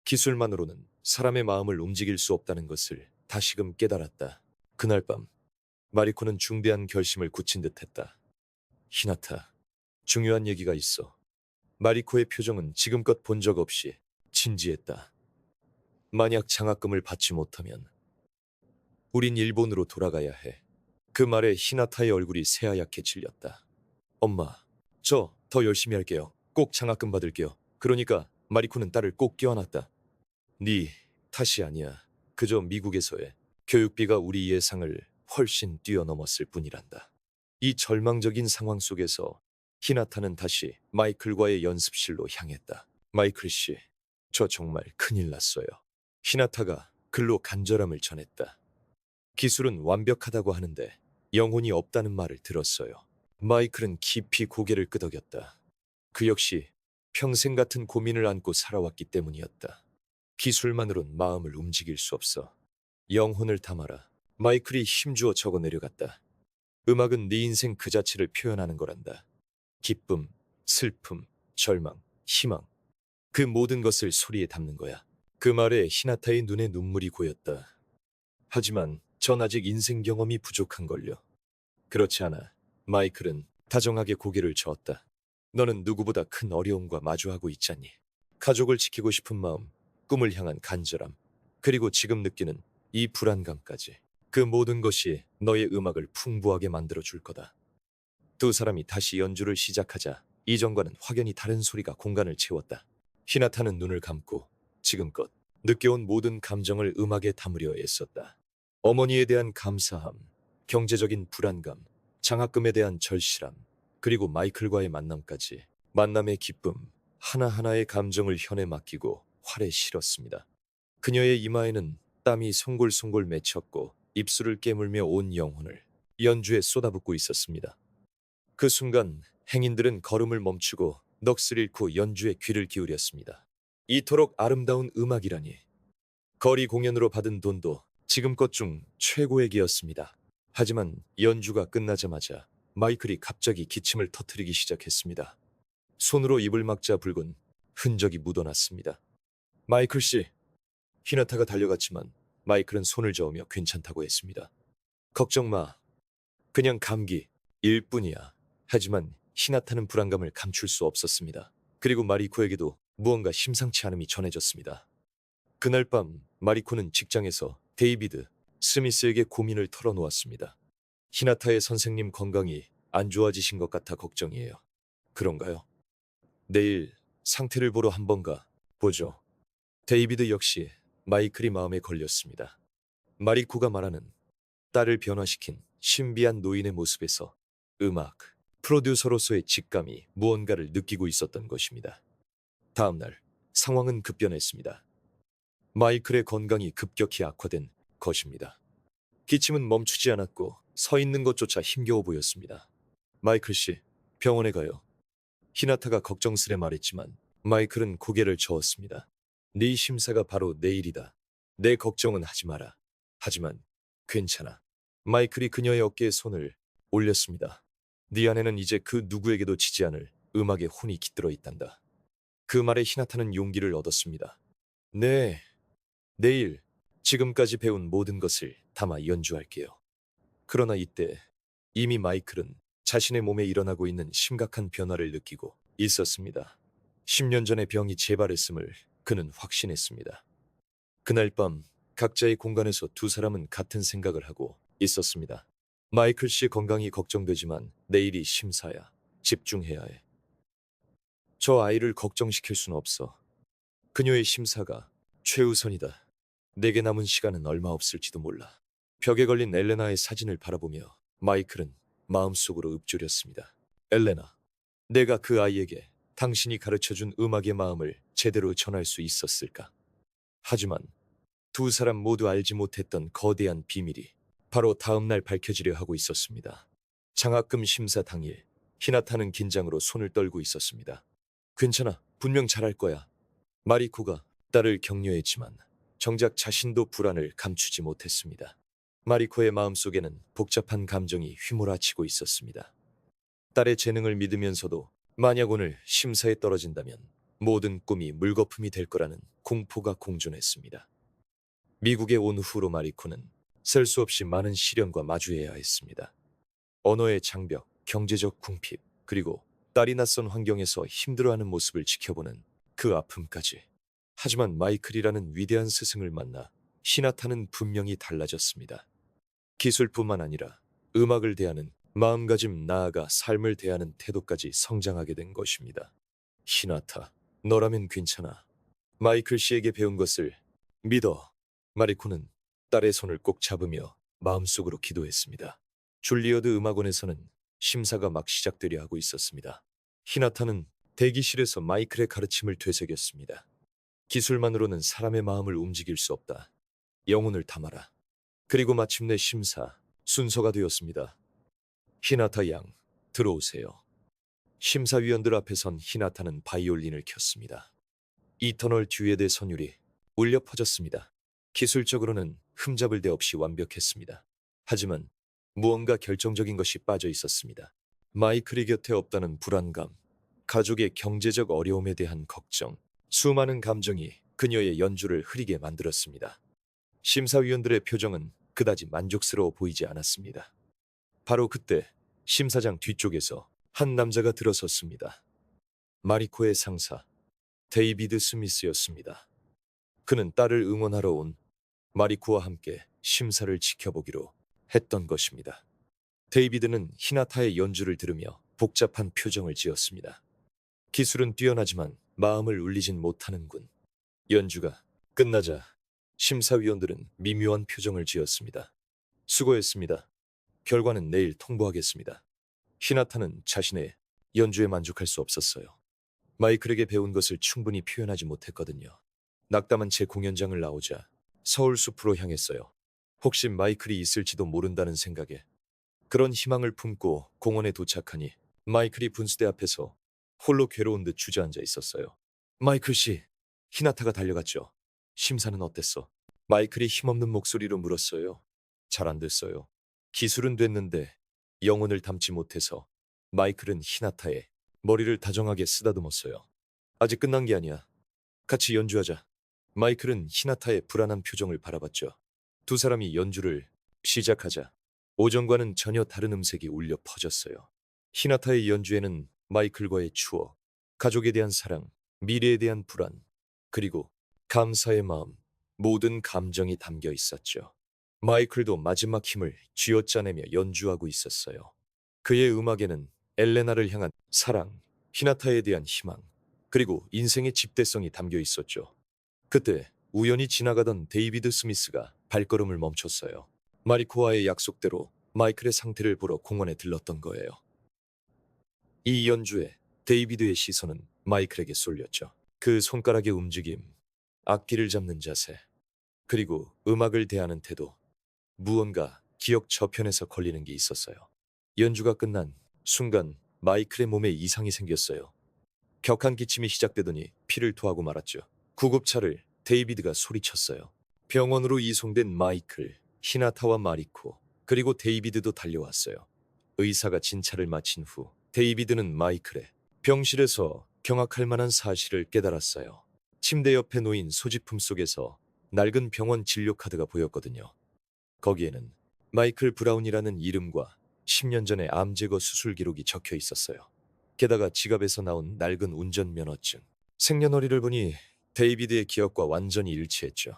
기술만으로는 사람의 마음을 움직일 수 없다는 것을 다시금 깨달았다. 그날 밤 마리코는 중대한 결심을 굳힌 듯했다. 히나타, 중요한 얘기가 있어. 마리코의 표정은 지금껏 본 적 없이 진지했다. 만약 장학금을 받지 못하면 우린 일본으로 돌아가야 해. 그 말에 히나타의 얼굴이 새하얗게 질렸다. 엄마, 저 더 열심히 할게요. 꼭 장학금 받을게요. 그러니까 마리코는 딸을 꼭 껴안았다. 네 탓이 아니야. 그저 미국에서의 교육비가 우리 예상을 훨씬 뛰어넘었을 뿐이란다. 이 절망적인 상황 속에서 히나타는 다시 마이클과의 연습실로 향했다. 마이클 씨, 저 정말 큰일 났어요. 히나타가 글로 간절함을 전했다. 기술은 완벽하다고 하는데 영혼이 없다는 말을 들었어요. 마이클은 깊이 고개를 끄덕였다. 그 역시 평생 같은 고민을 안고 살아왔기 때문이었다. 기술만으론 마음을 움직일 수 없어. 영혼을 담아라. 마이클이 힘주어 적어 내려갔다. 음악은 네 인생 그 자체를 표현하는 거란다. 기쁨, 슬픔, 절망, 희망. 그 모든 것을 소리에 담는 거야. 그 말에 히나타의 눈에 눈물이 고였다. 하지만 전 아직 인생 경험이 부족한걸요. 그렇지 않아. 마이클은 다정하게 고개를 저었다. 너는 누구보다 큰 어려움과 마주하고 있잖니. 가족을 지키고 싶은 마음, 꿈을 향한 간절함, 그리고 지금 느끼는 이 불안감까지. 그 모든 것이 너의 음악을 풍부하게 만들어줄 거다. 두 사람이 다시 연주를 시작하자 이전과는 확연히 다른 소리가 공간을 채웠다. 히나타는 눈을 감고 지금껏 느껴온 모든 감정을 음악에 담으려 애썼다. 어머니에 대한 감사함, 경제적인 불안감, 장학금에 대한 절실함, 그리고 마이클과의 만남까지. 만남의 기쁨, 하나하나의 감정을 현에 맡기고 활에 실었습니다. 그녀의 이마에는 땀이 송골송골 맺혔고 입술을 깨물며 온 영혼을 연주에 쏟아붓고 있었습니다. 그 순간 행인들은 걸음을 멈추고 넋을 잃고 연주에 귀를 기울였습니다. 이토록 아름다운 음악이라니. 거리 공연으로 받은 돈도 지금껏 중 최고액이었습니다. 하지만 연주가 끝나자마자 마이클이 갑자기 기침을 터뜨리기 시작했습니다. 손으로 입을 막자 붉은 흔적이 묻어났습니다. 마이클 씨. 히나타가 달려갔지만 마이클은 손을 저으며 괜찮다고 했습니다. 걱정 마. 그냥 감기 일 뿐이야. 하지만 히나타는 불안감을 감출 수 없었습니다. 그리고 마리코에게도 무언가 심상치 않음이 전해졌습니다. 그날 밤 마리코는 직장에서 데이비드 스미스에게 고민을 털어놓았습니다. 히나타의 선생님 건강이 안 좋아지신 것 같아 걱정이에요. 그런가요? 내일 상태를 보러 한번 보죠. 데이비드 역시 마이클이 마음에 걸렸습니다. 마리코가 말하는 딸을 변화시킨 신비한 노인의 모습에서 음악, 프로듀서로서의 직감이 무언가를 느끼고 있었던 것입니다. 다음 날 상황은 급변했습니다. 마이클의 건강이 급격히 악화된 것입니다. 기침은 멈추지 않았고 서 있는 것조차 힘겨워 보였습니다. 마이클 씨, 병원에 가요. 히나타가 걱정스레 말했지만 마이클은 고개를 저었습니다. 네 심사가 바로 내일이다. 내 걱정은 하지 마라. 하지만 괜찮아. 마이클이 그녀의 어깨에 손을 올렸습니다. 네 안에는 이제 그 누구에게도 지지 않을 음악의 혼이 깃들어 있단다. 그 말에 히나타는 용기를 얻었습니다. 네, 내일 지금까지 배운 모든 것을 담아 연주할게요. 그러나 이때 이미 마이클은 자신의 몸에 일어나고 있는 심각한 변화를 느끼고 있었습니다. 10년 전에 병이 재발했음을 그는 확신했습니다. 그날 밤 각자의 공간에서 두 사람은 같은 생각을 하고 있었습니다. 마이클 씨 건강이 걱정되지만 내일이 심사야. 집중해야 해. 저 아이를 걱정시킬 순 없어. 그녀의 심사가 최우선이다. 내게 남은 시간은 얼마 없을지도 몰라. 벽에 걸린 엘레나의 사진을 바라보며 마이클은 마음속으로 읊조렸습니다. 엘레나, 내가 그 아이에게 당신이 가르쳐준 음악의 마음을 제대로 전할 수 있었을까? 하지만 두 사람 모두 알지 못했던 거대한 비밀이 바로 다음 날 밝혀지려 하고 있었습니다. 장학금 심사 당일, 히나타는 긴장으로 손을 떨고 있었습니다. 괜찮아, 분명 잘할 거야. 마리코가 딸을 격려했지만 정작 자신도 불안을 감추지 못했습니다. 마리코의 마음속에는 복잡한 감정이 휘몰아치고 있었습니다. 딸의 재능을 믿으면서도 만약 오늘 심사에 떨어진다면 모든 꿈이 물거품이 될 거라는 공포가 공존했습니다. 미국에 온 후로 마리코는 셀 수 없이 많은 시련과 마주해야 했습니다. 언어의 장벽, 경제적 궁핍, 그리고 딸이 낯선 환경에서 힘들어하는 모습을 지켜보는 그 아픔까지. 하지만 마이클이라는 위대한 스승을 만나 히나타는 분명히 달라졌습니다. 기술뿐만 아니라 음악을 대하는 마음가짐 나아가 삶을 대하는 태도까지 성장하게 된 것입니다. 히나타, 너라면 괜찮아. 마이클 씨에게 배운 것을 믿어. 마리코는 딸의 손을 꼭 잡으며 마음속으로 기도했습니다. 줄리어드 음악원에서는 심사가 막 시작되려 하고 있었습니다. 히나타는 대기실에서 마이클의 가르침을 되새겼습니다. 기술만으로는 사람의 마음을 움직일 수 없다. 영혼을 담아라. 그리고 마침내 심사 순서가 되었습니다. 히나타 양, 들어오세요. 심사위원들 앞에선 히나타는 바이올린을 켰습니다. 이터널 듀엣의 선율이 울려 퍼졌습니다. 기술적으로는 흠잡을 데 없이 완벽했습니다. 하지만 무언가 결정적인 것이 빠져 있었습니다. 마이클이 곁에 없다는 불안감, 가족의 경제적 어려움에 대한 걱정, 수많은 감정이 그녀의 연주를 흐리게 만들었습니다. 심사위원들의 표정은 그다지 만족스러워 보이지 않았습니다. 바로 그때 심사장 뒤쪽에서 한 남자가 들어섰습니다. 마리코의 상사, 데이비드 스미스였습니다. 그는 딸을 응원하러 온 마리코와 함께 심사를 지켜보기로 했던 것입니다. 데이비드는 히나타의 연주를 들으며 복잡한 표정을 지었습니다. 기술은 뛰어나지만 마음을 울리진 못하는군. 연주가 끝나자 심사위원들은 미묘한 표정을 지었습니다. 수고했습니다. 결과는 내일 통보하겠습니다. 히나타는 자신의 연주에 만족할 수 없었어요. 마이클에게 배운 것을 충분히 표현하지 못했거든요. 낙담한 채 공연장을 나오자 서울 숲으로 향했어요. 혹시 마이클이 있을지도 모른다는 생각에 그런 희망을 품고 공원에 도착하니 마이클이 분수대 앞에서 홀로 괴로운 듯 주저앉아 있었어요. 마이클 씨, 히나타가 달려갔죠. 심사는 어땠어? 마이클이 힘없는 목소리로 물었어요. 잘 안 됐어요. 기술은 됐는데 영혼을 담지 못해서 마이클은 히나타의 머리를 다정하게 쓰다듬었어요. 아직 끝난 게 아니야. 같이 연주하자. 마이클은 히나타의 불안한 표정을 바라봤죠. 두 사람이 연주를 시작하자 오전과는 전혀 다른 음색이 울려 퍼졌어요. 히나타의 연주에는 마이클과의 추억, 가족에 대한 사랑, 미래에 대한 불안, 그리고 감사의 마음, 모든 감정이 담겨 있었죠. 마이클도 마지막 힘을 쥐어짜내며 연주하고 있었어요. 그의 음악에는 엘레나를 향한 사랑, 히나타에 대한 희망, 그리고 인생의 집대성이 담겨 있었죠. 그때 우연히 지나가던 데이비드 스미스가 발걸음을 멈췄어요. 마리코와의 약속대로 마이클의 상태를 보러 공원에 들렀던 거예요. 이 연주에 데이비드의 시선은 마이클에게 쏠렸죠. 그 손가락의 움직임, 악기를 잡는 자세, 그리고 음악을 대하는 태도, 무언가 기억 저편에서 걸리는 게 있었어요. 연주가 끝난 순간 마이클의 몸에 이상이 생겼어요. 격한 기침이 시작되더니 피를 토하고 말았죠. 구급차를 데이비드가 소리쳤어요. 병원으로 이송된 마이클, 히나타와 마리코, 그리고 데이비드도 달려왔어요. 의사가 진찰을 마친 후 데이비드는 마이클의 병실에서 경악할 만한 사실을 깨달았어요. 침대 옆에 놓인 소지품 속에서 낡은 병원 진료 카드가 보였거든요. 거기에는 마이클 브라운이라는 이름과 10년 전의 암 제거 수술 기록이 적혀 있었어요. 게다가 지갑에서 나온 낡은 운전면허증. 생년월일을 보니 데이비드의 기억과 완전히 일치했죠.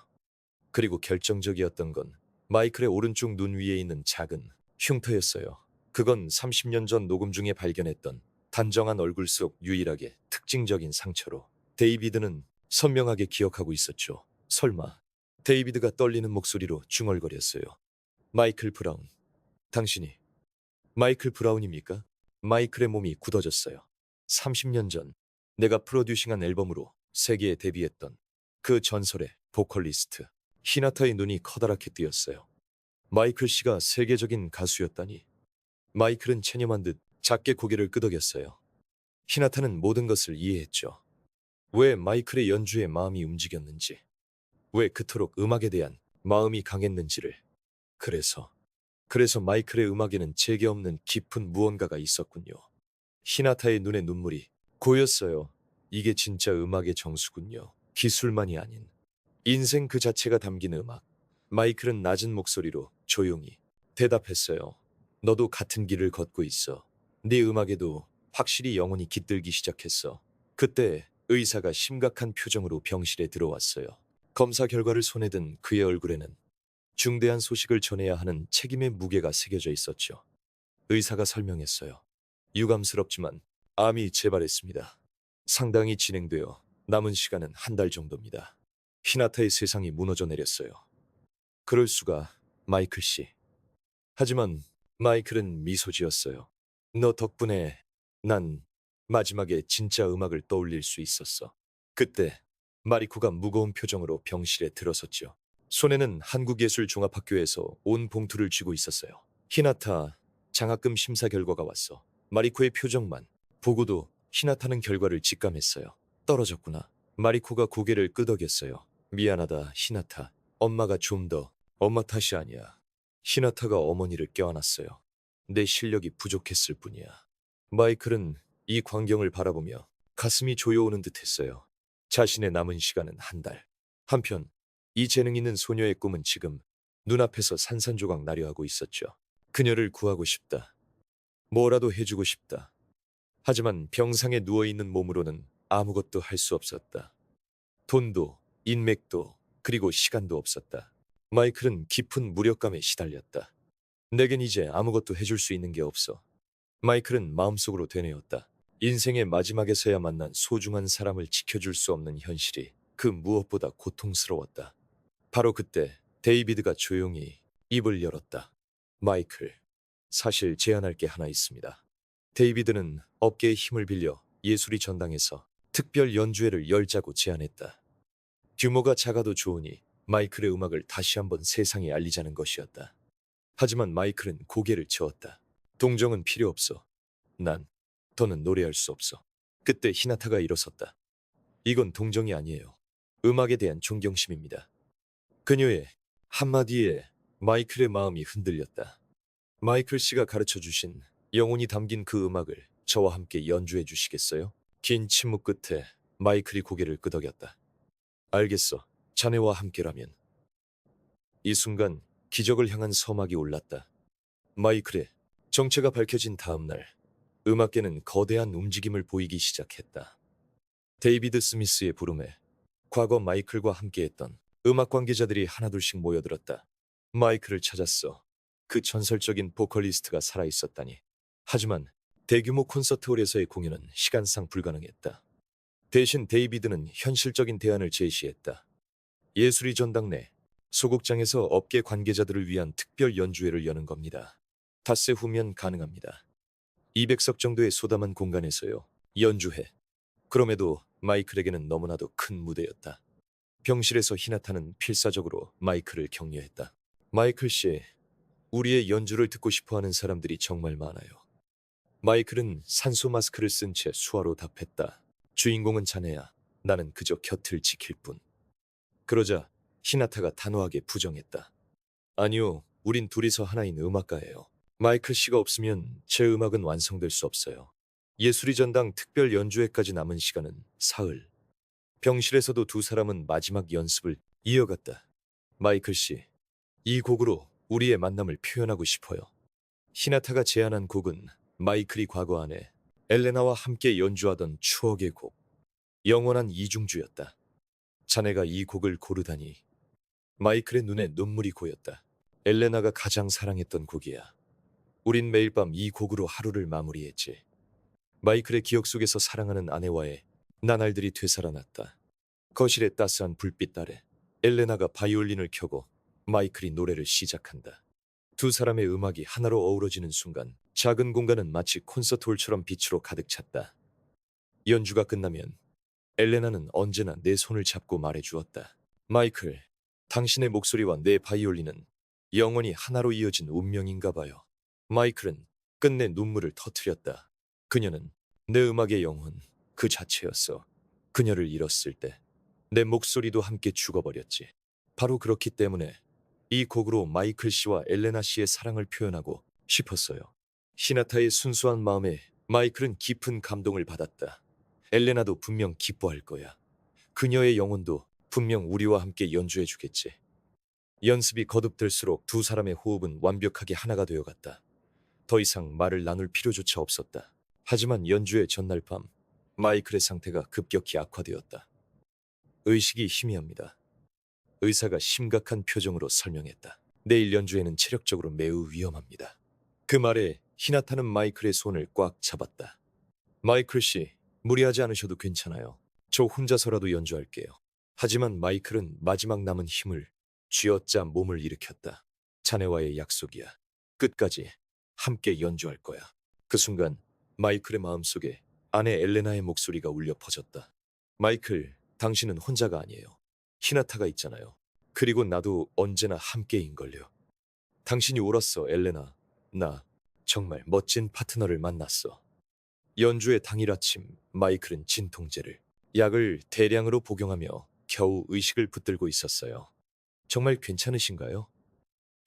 그리고 결정적이었던 건 마이클의 오른쪽 눈 위에 있는 작은 흉터였어요. 그건 30년 전 녹음 중에 발견했던 단정한 얼굴 속 유일하게 특징적인 상처로 데이비드는 선명하게 기억하고 있었죠. 설마. 데이비드가 떨리는 목소리로 중얼거렸어요. 마이클 브라운. 당신이 마이클 브라운입니까? 마이클의 몸이 굳어졌어요. 30년 전 내가 프로듀싱한 앨범으로 세계에 데뷔했던 그 전설의 보컬리스트 히나타의 눈이 커다랗게 뜨였어요. 마이클 씨가 세계적인 가수였다니. 마이클은 체념한 듯 작게 고개를 끄덕였어요. 히나타는 모든 것을 이해했죠. 왜 마이클의 연주에 마음이 움직였는지, 왜 그토록 음악에 대한 마음이 강했는지를. 그래서 마이클의 음악에는 제게 없는 깊은 무언가가 있었군요. 히나타의 눈에 눈물이 고였어요. 이게 진짜 음악의 정수군요. 기술만이 아닌 인생 그 자체가 담긴 음악. 마이클은 낮은 목소리로 조용히 대답했어요. 너도 같은 길을 걷고 있어. 네 음악에도 확실히 영혼이 깃들기 시작했어. 그때 의사가 심각한 표정으로 병실에 들어왔어요. 검사 결과를 손에 든 그의 얼굴에는 중대한 소식을 전해야 하는 책임의 무게가 새겨져 있었죠. 의사가 설명했어요. 유감스럽지만 암이 재발했습니다. 상당히 진행되어 남은 시간은 한 달 정도입니다. 히나타의 세상이 무너져 내렸어요. 그럴 수가, 마이클 씨. 하지만 마이클은 미소 지었어요. 너 덕분에 난 마지막에 진짜 음악을 떠올릴 수 있었어. 그때 마리코가 무거운 표정으로 병실에 들어섰죠. 손에는 한국예술종합학교에서 온 봉투를 쥐고 있었어요. 히나타, 장학금 심사 결과가 왔어. 마리코의 표정만 보고도 히나타는 결과를 직감했어요. 떨어졌구나. 마리코가 고개를 끄덕였어요. 미안하다, 히나타. 엄마가 좀 더. 엄마 탓이 아니야. 히나타가 어머니를 껴안았어요. 내 실력이 부족했을 뿐이야. 마이클은 이 광경을 바라보며 가슴이 조여오는 듯했어요. 자신의 남은 시간은 한 달. 한편 이 재능 있는 소녀의 꿈은 지금 눈앞에서 산산조각 나려 하고 있었죠. 그녀를 구하고 싶다. 뭐라도 해주고 싶다. 하지만 병상에 누워있는 몸으로는 아무것도 할 수 없었다. 돈도, 인맥도, 그리고 시간도 없었다. 마이클은 깊은 무력감에 시달렸다. 내겐 이제 아무것도 해줄 수 있는 게 없어. 마이클은 마음속으로 되뇌었다. 인생의 마지막에서야 만난 소중한 사람을 지켜줄 수 없는 현실이 그 무엇보다 고통스러웠다. 바로 그때 데이비드가 조용히 입을 열었다. 마이클, 사실 제안할 게 하나 있습니다. 데이비드는 어깨에 힘을 빌려 예술이 전당에서 특별 연주회를 열자고 제안했다. 규모가 작아도 좋으니 마이클의 음악을 다시 한번 세상에 알리자는 것이었다. 하지만 마이클은 고개를 저었다. 동정은 필요 없어. 난 더는 노래할 수 없어. 그때 히나타가 일어섰다. 이건 동정이 아니에요. 음악에 대한 존경심입니다. 그녀의 한마디에 마이클의 마음이 흔들렸다. 마이클 씨가 가르쳐 주신 영혼이 담긴 그 음악을 저와 함께 연주해 주시겠어요? 긴 침묵 끝에 마이클이 고개를 끄덕였다. 알겠어. 자네와 함께라면. 이 순간 기적을 향한 서막이 올랐다. 마이클의 정체가 밝혀진 다음 날, 음악계는 거대한 움직임을 보이기 시작했다. 데이비드 스미스의 부름에 과거 마이클과 함께했던 음악 관계자들이 하나둘씩 모여들었다. 마이클을 찾았어. 그 전설적인 보컬리스트가 살아있었다니. 하지만 대규모 콘서트홀에서의 공연은 시간상 불가능했다. 대신 데이비드는 현실적인 대안을 제시했다. 예술의 전당 내 소극장에서 업계 관계자들을 위한 특별 연주회를 여는 겁니다. 닷새 후면 가능합니다. 200석 정도의 소담한 공간에서요. 연주회. 그럼에도 마이클에게는 너무나도 큰 무대였다. 병실에서 히나타는 필사적으로 마이클을 격려했다. 마이클 씨, 우리의 연주를 듣고 싶어하는 사람들이 정말 많아요. 마이클은 산소 마스크를 쓴 채 수화로 답했다. 주인공은 자네야. 나는 그저 곁을 지킬 뿐. 그러자 히나타가 단호하게 부정했다. 아니요, 우린 둘이서 하나인 음악가예요. 마이클 씨가 없으면 제 음악은 완성될 수 없어요. 예술의 전당 특별 연주회까지 남은 시간은 사흘. 병실에서도 두 사람은 마지막 연습을 이어갔다. 마이클 씨, 이 곡으로 우리의 만남을 표현하고 싶어요. 히나타가 제안한 곡은 마이클이 과거 안에 엘레나와 함께 연주하던 추억의 곡, 영원한 이중주였다. 자네가 이 곡을 고르다니. 마이클의 눈에 눈물이 고였다. 엘레나가 가장 사랑했던 곡이야. 우린 매일 밤 이 곡으로 하루를 마무리했지. 마이클의 기억 속에서 사랑하는 아내와의 나날들이 되살아났다. 거실의 따스한 불빛 아래 엘레나가 바이올린을 켜고 마이클이 노래를 시작한다. 두 사람의 음악이 하나로 어우러지는 순간 작은 공간은 마치 콘서트홀처럼 빛으로 가득 찼다. 연주가 끝나면 엘레나는 언제나 내 손을 잡고 말해주었다. 마이클, 당신의 목소리와 내 바이올린은 영원히 하나로 이어진 운명인가 봐요. 마이클은 끝내 눈물을 터뜨렸다. 그녀는 내 음악의 영혼 그 자체였어. 그녀를 잃었을 때 내 목소리도 함께 죽어버렸지. 바로 그렇기 때문에 이 곡으로 마이클 씨와 엘레나 씨의 사랑을 표현하고 싶었어요. 히나타의 순수한 마음에 마이클은 깊은 감동을 받았다. 엘레나도 분명 기뻐할 거야. 그녀의 영혼도 분명 우리와 함께 연주해주겠지. 연습이 거듭될수록 두 사람의 호흡은 완벽하게 하나가 되어갔다. 더 이상 말을 나눌 필요조차 없었다. 하지만 연주의 전날 밤, 마이클의 상태가 급격히 악화되었다. 의식이 희미합니다. 의사가 심각한 표정으로 설명했다. 내일 연주에는 체력적으로 매우 위험합니다. 그 말에 히나타는 마이클의 손을 꽉 잡았다. 마이클 씨, 무리하지 않으셔도 괜찮아요. 저 혼자서라도 연주할게요. 하지만 마이클은 마지막 남은 힘을 쥐어짜 몸을 일으켰다. 자네와의 약속이야. 끝까지 함께 연주할 거야. 그 순간 마이클의 마음속에 아내 엘레나의 목소리가 울려 퍼졌다. 마이클, 당신은 혼자가 아니에요. 히나타가 있잖아요. 그리고 나도 언제나 함께인걸요. 당신이 옳았어, 엘레나. 나 정말 멋진 파트너를 만났어. 연주의 당일 아침, 마이클은 진통제를, 약을 대량으로 복용하며 겨우 의식을 붙들고 있었어요. 정말 괜찮으신가요?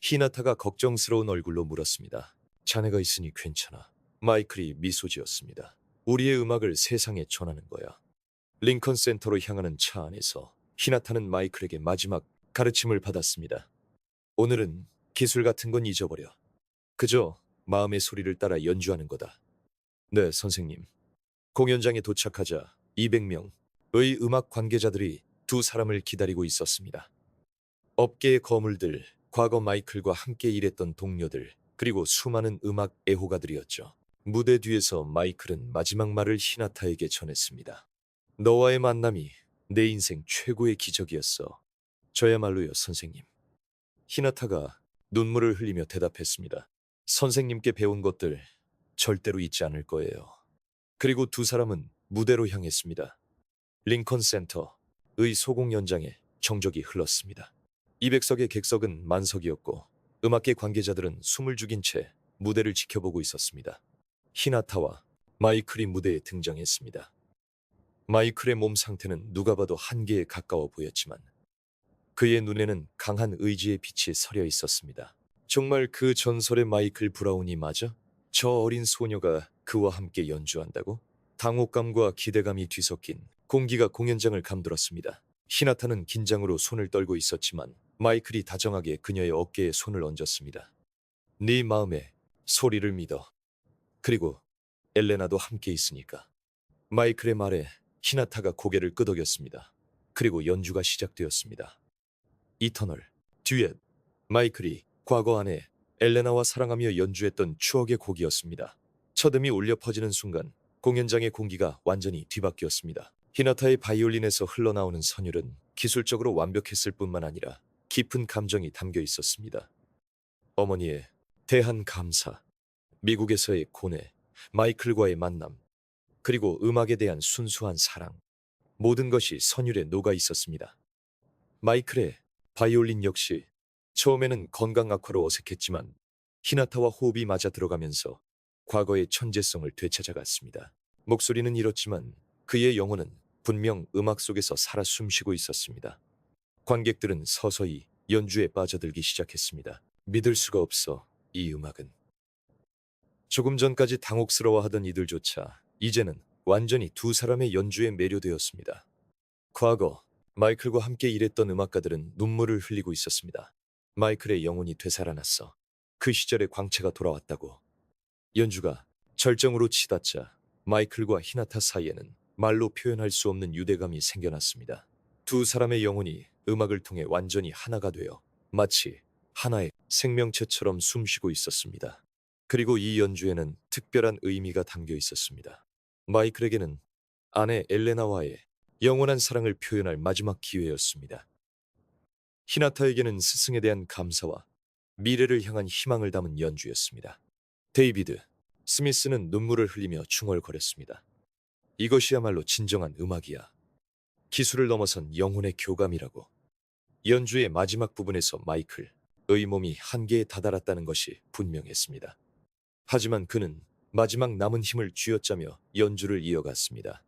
히나타가 걱정스러운 얼굴로 물었습니다. 자네가 있으니 괜찮아. 마이클이 미소 지었습니다. 우리의 음악을 세상에 전하는 거야. 링컨 센터로 향하는 차 안에서 히나타는 마이클에게 마지막 가르침을 받았습니다. 오늘은 기술 같은 건 잊어버려. 그저 마음의 소리를 따라 연주하는 거다. 네, 선생님. 공연장에 도착하자 200명의 음악 관계자들이 두 사람을 기다리고 있었습니다. 업계의 거물들, 과거 마이클과 함께 일했던 동료들, 그리고 수많은 음악 애호가들이었죠. 무대 뒤에서 마이클은 마지막 말을 히나타에게 전했습니다. 너와의 만남이 내 인생 최고의 기적이었어. 저야말로요, 선생님. 히나타가 눈물을 흘리며 대답했습니다. 선생님께 배운 것들 절대로 잊지 않을 거예요. 그리고 두 사람은 무대로 향했습니다. 링컨 센터의 소공 연장에 정적이 흘렀습니다. 200석의 객석은 만석이었고 음악계 관계자들은 숨을 죽인 채 무대를 지켜보고 있었습니다. 히나타와 마이클이 무대에 등장했습니다. 마이클의 몸 상태는 누가 봐도 한계에 가까워 보였지만 그의 눈에는 강한 의지의 빛이 서려 있었습니다. 정말 그 전설의 마이클 브라운이 맞아? 저 어린 소녀가 그와 함께 연주한다고? 당혹감과 기대감이 뒤섞인 공기가 공연장을 감돌았습니다. 히나타는 긴장으로 손을 떨고 있었지만 마이클이 다정하게 그녀의 어깨에 손을 얹었습니다. 네 마음에 소리를 믿어. 그리고 엘레나도 함께 있으니까. 마이클의 말에 히나타가 고개를 끄덕였습니다. 그리고 연주가 시작되었습니다. 이터널, 듀엣. 마이클이 과거 안에 엘레나와 사랑하며 연주했던 추억의 곡이었습니다. 첫음이 울려 퍼지는 순간 공연장의 공기가 완전히 뒤바뀌었습니다. 히나타의 바이올린에서 흘러나오는 선율은 기술적으로 완벽했을 뿐만 아니라 깊은 감정이 담겨 있었습니다. 어머니의 대한 감사, 미국에서의 고뇌, 마이클과의 만남, 그리고 음악에 대한 순수한 사랑, 모든 것이 선율에 녹아 있었습니다. 마이클의 바이올린 역시 처음에는 건강 악화로 어색했지만 히나타와 호흡이 맞아 들어가면서 과거의 천재성을 되찾아갔습니다. 목소리는 잃었지만 그의 영혼은 분명 음악 속에서 살아 숨쉬고 있었습니다. 관객들은 서서히 연주에 빠져들기 시작했습니다. 믿을 수가 없어, 이 음악은. 조금 전까지 당혹스러워하던 이들조차 이제는 완전히 두 사람의 연주에 매료되었습니다. 과거 마이클과 함께 일했던 음악가들은 눈물을 흘리고 있었습니다. 마이클의 영혼이 되살아났어. 그 시절의 광채가 돌아왔다고. 연주가 절정으로 치닫자 마이클과 히나타 사이에는 말로 표현할 수 없는 유대감이 생겨났습니다. 두 사람의 영혼이 음악을 통해 완전히 하나가 되어 마치 하나의 생명체처럼 숨쉬고 있었습니다. 그리고 이 연주에는 특별한 의미가 담겨 있었습니다. 마이클에게는 아내 엘레나와의 영원한 사랑을 표현할 마지막 기회였습니다. 히나타에게는 스승에 대한 감사와 미래를 향한 희망을 담은 연주였습니다. 데이비드 스미스는 눈물을 흘리며 중얼거렸습니다. 이것이야말로 진정한 음악이야. 기술을 넘어선 영혼의 교감이라고. 연주의 마지막 부분에서 마이클의 몸이 한계에 다다랐다는 것이 분명했습니다. 하지만 그는 마지막 남은 힘을 쥐어짜며 연주를 이어갔습니다.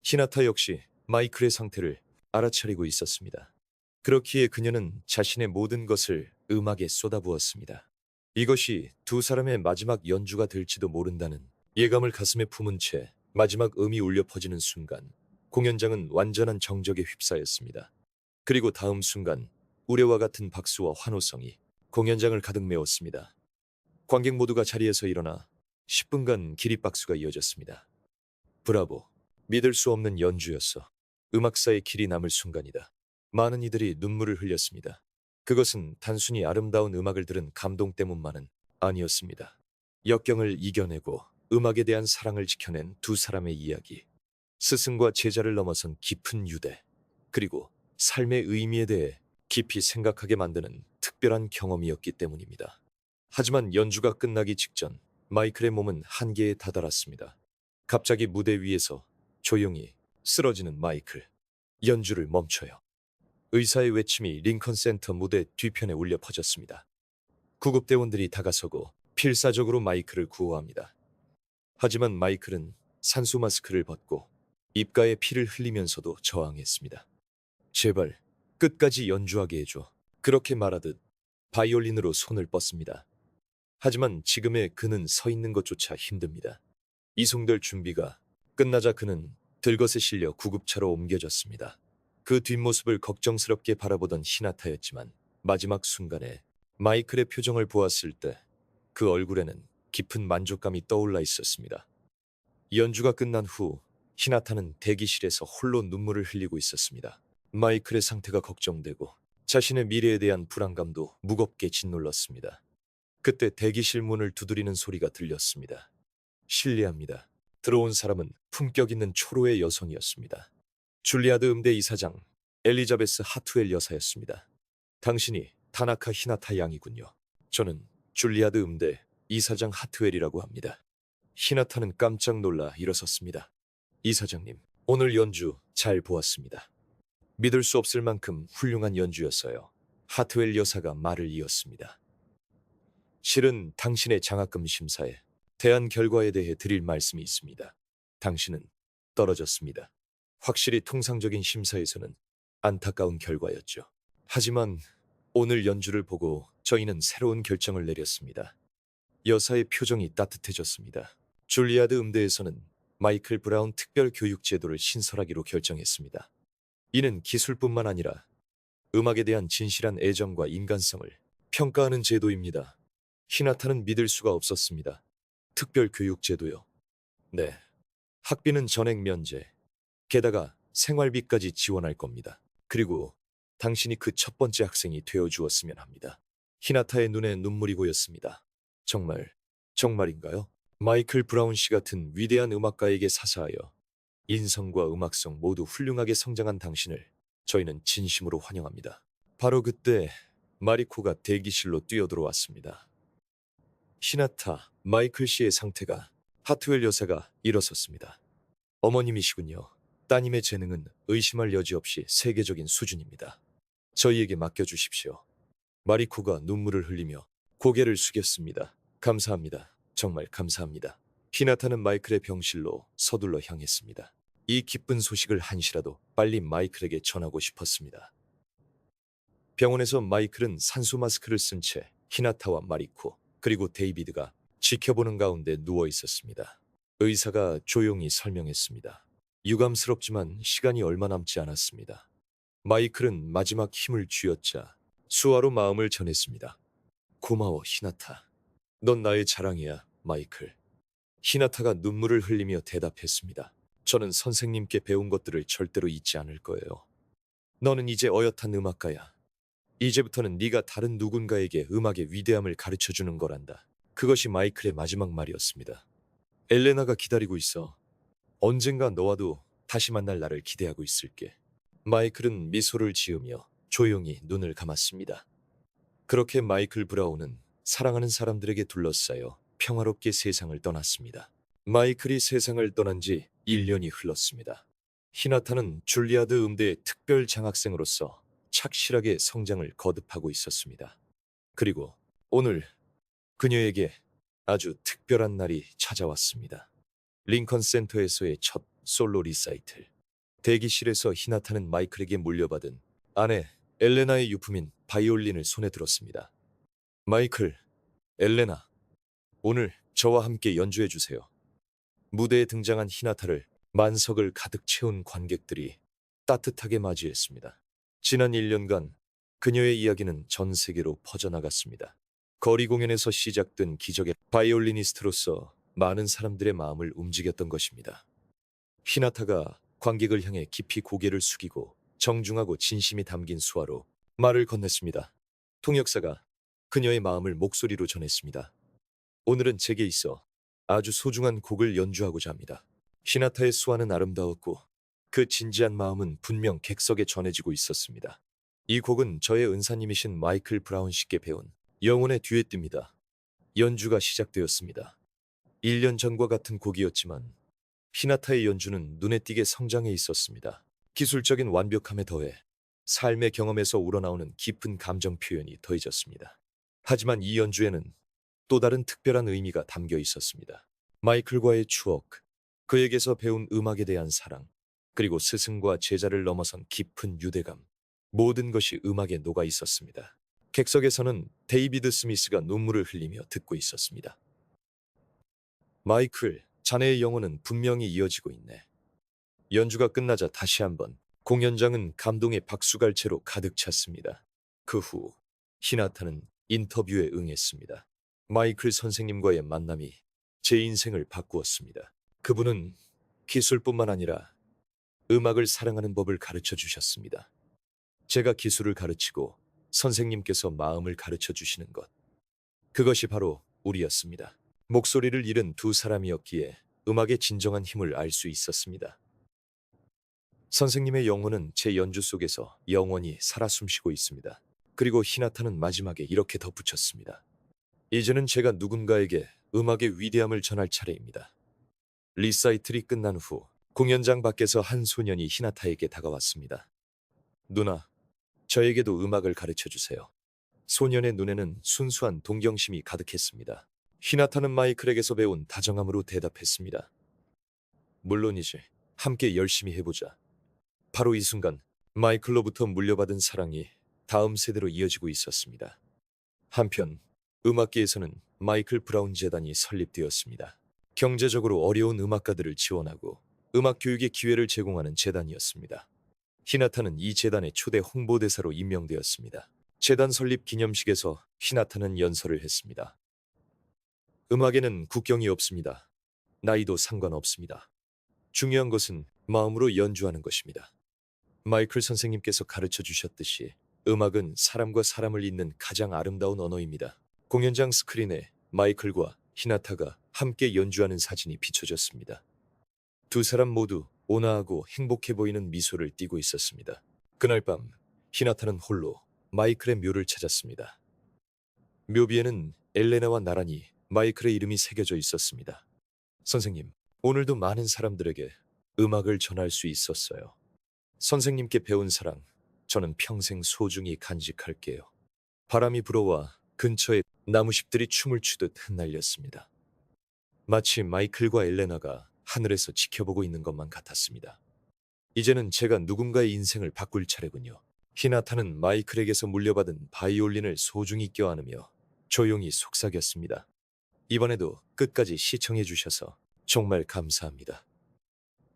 히나타 역시 마이클의 상태를 알아차리고 있었습니다. 그렇기에 그녀는 자신의 모든 것을 음악에 쏟아부었습니다. 이것이 두 사람의 마지막 연주가 될지도 모른다는 예감을 가슴에 품은 채 마지막 음이 울려 퍼지는 순간 공연장은 완전한 정적에 휩싸였습니다. 그리고 다음 순간 우레와 같은 박수와 환호성이 공연장을 가득 메웠습니다. 관객 모두가 자리에서 일어나 10분간 기립박수가 이어졌습니다. 브라보, 믿을 수 없는 연주였어. 음악사의 길이 남을 순간이다. 많은 이들이 눈물을 흘렸습니다. 그것은 단순히 아름다운 음악을 들은 감동 때문만은 아니었습니다. 역경을 이겨내고 음악에 대한 사랑을 지켜낸 두 사람의 이야기, 스승과 제자를 넘어선 깊은 유대, 그리고 삶의 의미에 대해 깊이 생각하게 만드는 특별한 경험이었기 때문입니다. 하지만 연주가 끝나기 직전 마이클의 몸은 한계에 다다랐습니다. 갑자기 무대 위에서 조용히 쓰러지는 마이클. 연주를 멈춰요. 의사의 외침이 링컨 센터 무대 뒤편에 울려 퍼졌습니다. 구급대원들이 다가서고 필사적으로 마이클을 구호합니다. 하지만 마이클은 산소 마스크를 벗고 입가에 피를 흘리면서도 저항했습니다. 제발 끝까지 연주하게 해줘. 그렇게 말하듯 바이올린으로 손을 뻗습니다. 하지만 지금의 그는 서 있는 것조차 힘듭니다. 이송될 준비가 끝나자 그는 들것에 실려 구급차로 옮겨졌습니다. 그 뒷모습을 걱정스럽게 바라보던 히나타였지만 마지막 순간에 마이클의 표정을 보았을 때 그 얼굴에는 깊은 만족감이 떠올라 있었습니다. 연주가 끝난 후 히나타는 대기실에서 홀로 눈물을 흘리고 있었습니다. 마이클의 상태가 걱정되고 자신의 미래에 대한 불안감도 무겁게 짓눌렀습니다. 그때 대기실 문을 두드리는 소리가 들렸습니다. 실례합니다. 들어온 사람은 품격 있는 초로의 여성이었습니다. 줄리아드 음대 이사장 엘리자베스 하투엘 여사였습니다. 당신이 타나카 히나타 양이군요. 저는 줄리아드 음대 이사장 하투엘이라고 합니다. 히나타는 깜짝 놀라 일어섰습니다. 이사장님, 오늘 연주 잘 보았습니다. 믿을 수 없을 만큼 훌륭한 연주였어요. 하투엘 여사가 말을 이었습니다. 실은 당신의 장학금 심사에 대한 결과에 대해 드릴 말씀이 있습니다. 당신은 떨어졌습니다. 확실히 통상적인 심사에서는 안타까운 결과였죠. 하지만 오늘 연주를 보고 저희는 새로운 결정을 내렸습니다. 여사의 표정이 따뜻해졌습니다. 줄리아드 음대에서는 마이클 브라운 특별 교육 제도를 신설하기로 결정했습니다. 이는 기술뿐만 아니라 음악에 대한 진실한 애정과 인간성을 평가하는 제도입니다. 히나타는 믿을 수가 없었습니다. 특별 교육 제도요. 네. 학비는 전액 면제. 게다가 생활비까지 지원할 겁니다. 그리고 당신이 그 첫 번째 학생이 되어 주었으면 합니다. 히나타의 눈에 눈물이 고였습니다. 정말인가요? 마이클 브라운 씨 같은 위대한 음악가에게 사사하여 인성과 음악성 모두 훌륭하게 성장한 당신을 저희는 진심으로 환영합니다. 바로 그때 마리코가 대기실로 뛰어들어왔습니다. 히나타, 마이클 씨의 상태가 하트웰 여사가 일어섰습니다. 어머님이시군요. 따님의 재능은 의심할 여지 없이 세계적인 수준입니다. 저희에게 맡겨주십시오. 마리코가 눈물을 흘리며 고개를 숙였습니다. 감사합니다. 정말 감사합니다. 히나타는 마이클의 병실로 서둘러 향했습니다. 이 기쁜 소식을 한시라도 빨리 마이클에게 전하고 싶었습니다. 병원에서 마이클은 산소 마스크를 쓴 채 히나타와 마리코 그리고 데이비드가 지켜보는 가운데 누워 있었습니다. 의사가 조용히 설명했습니다. 유감스럽지만 시간이 얼마 남지 않았습니다. 마이클은 마지막 힘을 쥐었자 수화로 마음을 전했습니다. 고마워, 히나타. 넌 나의 자랑이야, 마이클. 히나타가 눈물을 흘리며 대답했습니다. 저는 선생님께 배운 것들을 절대로 잊지 않을 거예요. 너는 이제 어엿한 음악가야. 이제부터는 네가 다른 누군가에게 음악의 위대함을 가르쳐주는 거란다. 그것이 마이클의 마지막 말이었습니다. 엘레나가 기다리고 있어. 언젠가 너와도 다시 만날 날을 기대하고 있을게. 마이클은 미소를 지으며 조용히 눈을 감았습니다. 그렇게 마이클 브라운은 사랑하는 사람들에게 둘러싸여 평화롭게 세상을 떠났습니다. 마이클이 세상을 떠난 지 1년이 흘렀습니다. 히나타는 줄리아드 음대의 특별 장학생으로서 착실하게 성장을 거듭하고 있었습니다. 그리고 오늘 그녀에게 아주 특별한 날이 찾아왔습니다. 링컨 센터에서의 첫 솔로 리사이틀. 대기실에서 히나타는 마이클에게 물려받은 아내 엘레나의 유품인 바이올린을 손에 들었습니다. 마이클, 엘레나, 오늘 저와 함께 연주해 주세요. 무대에 등장한 히나타를 만석을 가득 채운 관객들이 따뜻하게 맞이했습니다. 지난 1년간 그녀의 이야기는 전 세계로 퍼져나갔습니다. 거리 공연에서 시작된 기적의 바이올리니스트로서 많은 사람들의 마음을 움직였던 것입니다. 히나타가 관객을 향해 깊이 고개를 숙이고 정중하고 진심이 담긴 수화로 말을 건넸습니다. 통역사가 그녀의 마음을 목소리로 전했습니다. 오늘은 제게 있어 아주 소중한 곡을 연주하고자 합니다. 히나타의 수화는 아름다웠고 그 진지한 마음은 분명 객석에 전해지고 있었습니다. 이 곡은 저의 은사님이신 마이클 브라운 씨께 배운 영혼의 듀엣입니다. 연주가 시작되었습니다. 1년 전과 같은 곡이었지만 히나타의 연주는 눈에 띄게 성장해 있었습니다. 기술적인 완벽함에 더해 삶의 경험에서 우러나오는 깊은 감정 표현이 더해졌습니다. 하지만 이 연주에는 또 다른 특별한 의미가 담겨 있었습니다. 마이클과의 추억, 그에게서 배운 음악에 대한 사랑, 그리고 스승과 제자를 넘어선 깊은 유대감, 모든 것이 음악에 녹아 있었습니다. 객석에서는 데이비드 스미스가 눈물을 흘리며 듣고 있었습니다. 마이클, 자네의 영혼은 분명히 이어지고 있네. 연주가 끝나자 다시 한번 공연장은 감동의 박수갈채로 가득 찼습니다. 그 후 히나타는 인터뷰에 응했습니다. 마이클 선생님과의 만남이 제 인생을 바꾸었습니다. 그분은 기술뿐만 아니라 음악을 사랑하는 법을 가르쳐 주셨습니다. 제가 기술을 가르치고 선생님께서 마음을 가르쳐 주시는 것. 그것이 바로 우리였습니다. 목소리를 잃은 두 사람이었기에 음악의 진정한 힘을 알 수 있었습니다. 선생님의 영혼은 제 연주 속에서 영원히 살아 숨쉬고 있습니다. 그리고 히나타는 마지막에 이렇게 덧붙였습니다. 이제는 제가 누군가에게 음악의 위대함을 전할 차례입니다. 리사이틀이 끝난 후 공연장 밖에서 한 소년이 히나타에게 다가왔습니다. 누나, 저에게도 음악을 가르쳐 주세요. 소년의 눈에는 순수한 동경심이 가득했습니다. 히나타는 마이클에게서 배운 다정함으로 대답했습니다. 물론이지. 함께 열심히 해보자. 바로 이 순간 마이클로부터 물려받은 사랑이 다음 세대로 이어지고 있었습니다. 한편 음악계에서는 마이클 브라운 재단이 설립되었습니다. 경제적으로 어려운 음악가들을 지원하고 음악 교육의 기회를 제공하는 재단이었습니다. 히나타는 이 재단의 초대 홍보대사로 임명되었습니다. 재단 설립 기념식에서 히나타는 연설을 했습니다. 음악에는 국경이 없습니다. 나이도 상관없습니다. 중요한 것은 마음으로 연주하는 것입니다. 마이클 선생님께서 가르쳐 주셨듯이 음악은 사람과 사람을 잇는 가장 아름다운 언어입니다. 공연장 스크린에 마이클과 히나타가 함께 연주하는 사진이 비춰졌습니다. 두 사람 모두 온화하고 행복해 보이는 미소를 띠고 있었습니다. 그날 밤 히나타는 홀로 마이클의 묘를 찾았습니다. 묘비에는 엘레나와 나란히 마이클의 이름이 새겨져 있었습니다. 선생님, 오늘도 많은 사람들에게 음악을 전할 수 있었어요. 선생님께 배운 사랑, 저는 평생 소중히 간직할게요. 바람이 불어와 근처에 나무잎들이 춤을 추듯 흩날렸습니다. 마치 마이클과 엘레나가 하늘에서 지켜보고 있는 것만 같았습니다. 이제는 제가 누군가의 인생을 바꿀 차례군요. 히나타는 마이클에게서 물려받은 바이올린을 소중히 껴안으며 조용히 속삭였습니다. 이번에도 끝까지 시청해 주셔서 정말 감사합니다.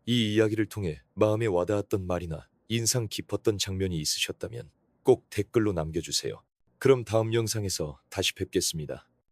이 이야기를 통해 마음에 와닿았던 말이나 인상 깊었던 장면이 있으셨다면 꼭 댓글로 남겨주세요. 그럼 다음 영상에서 다시 뵙겠습니다.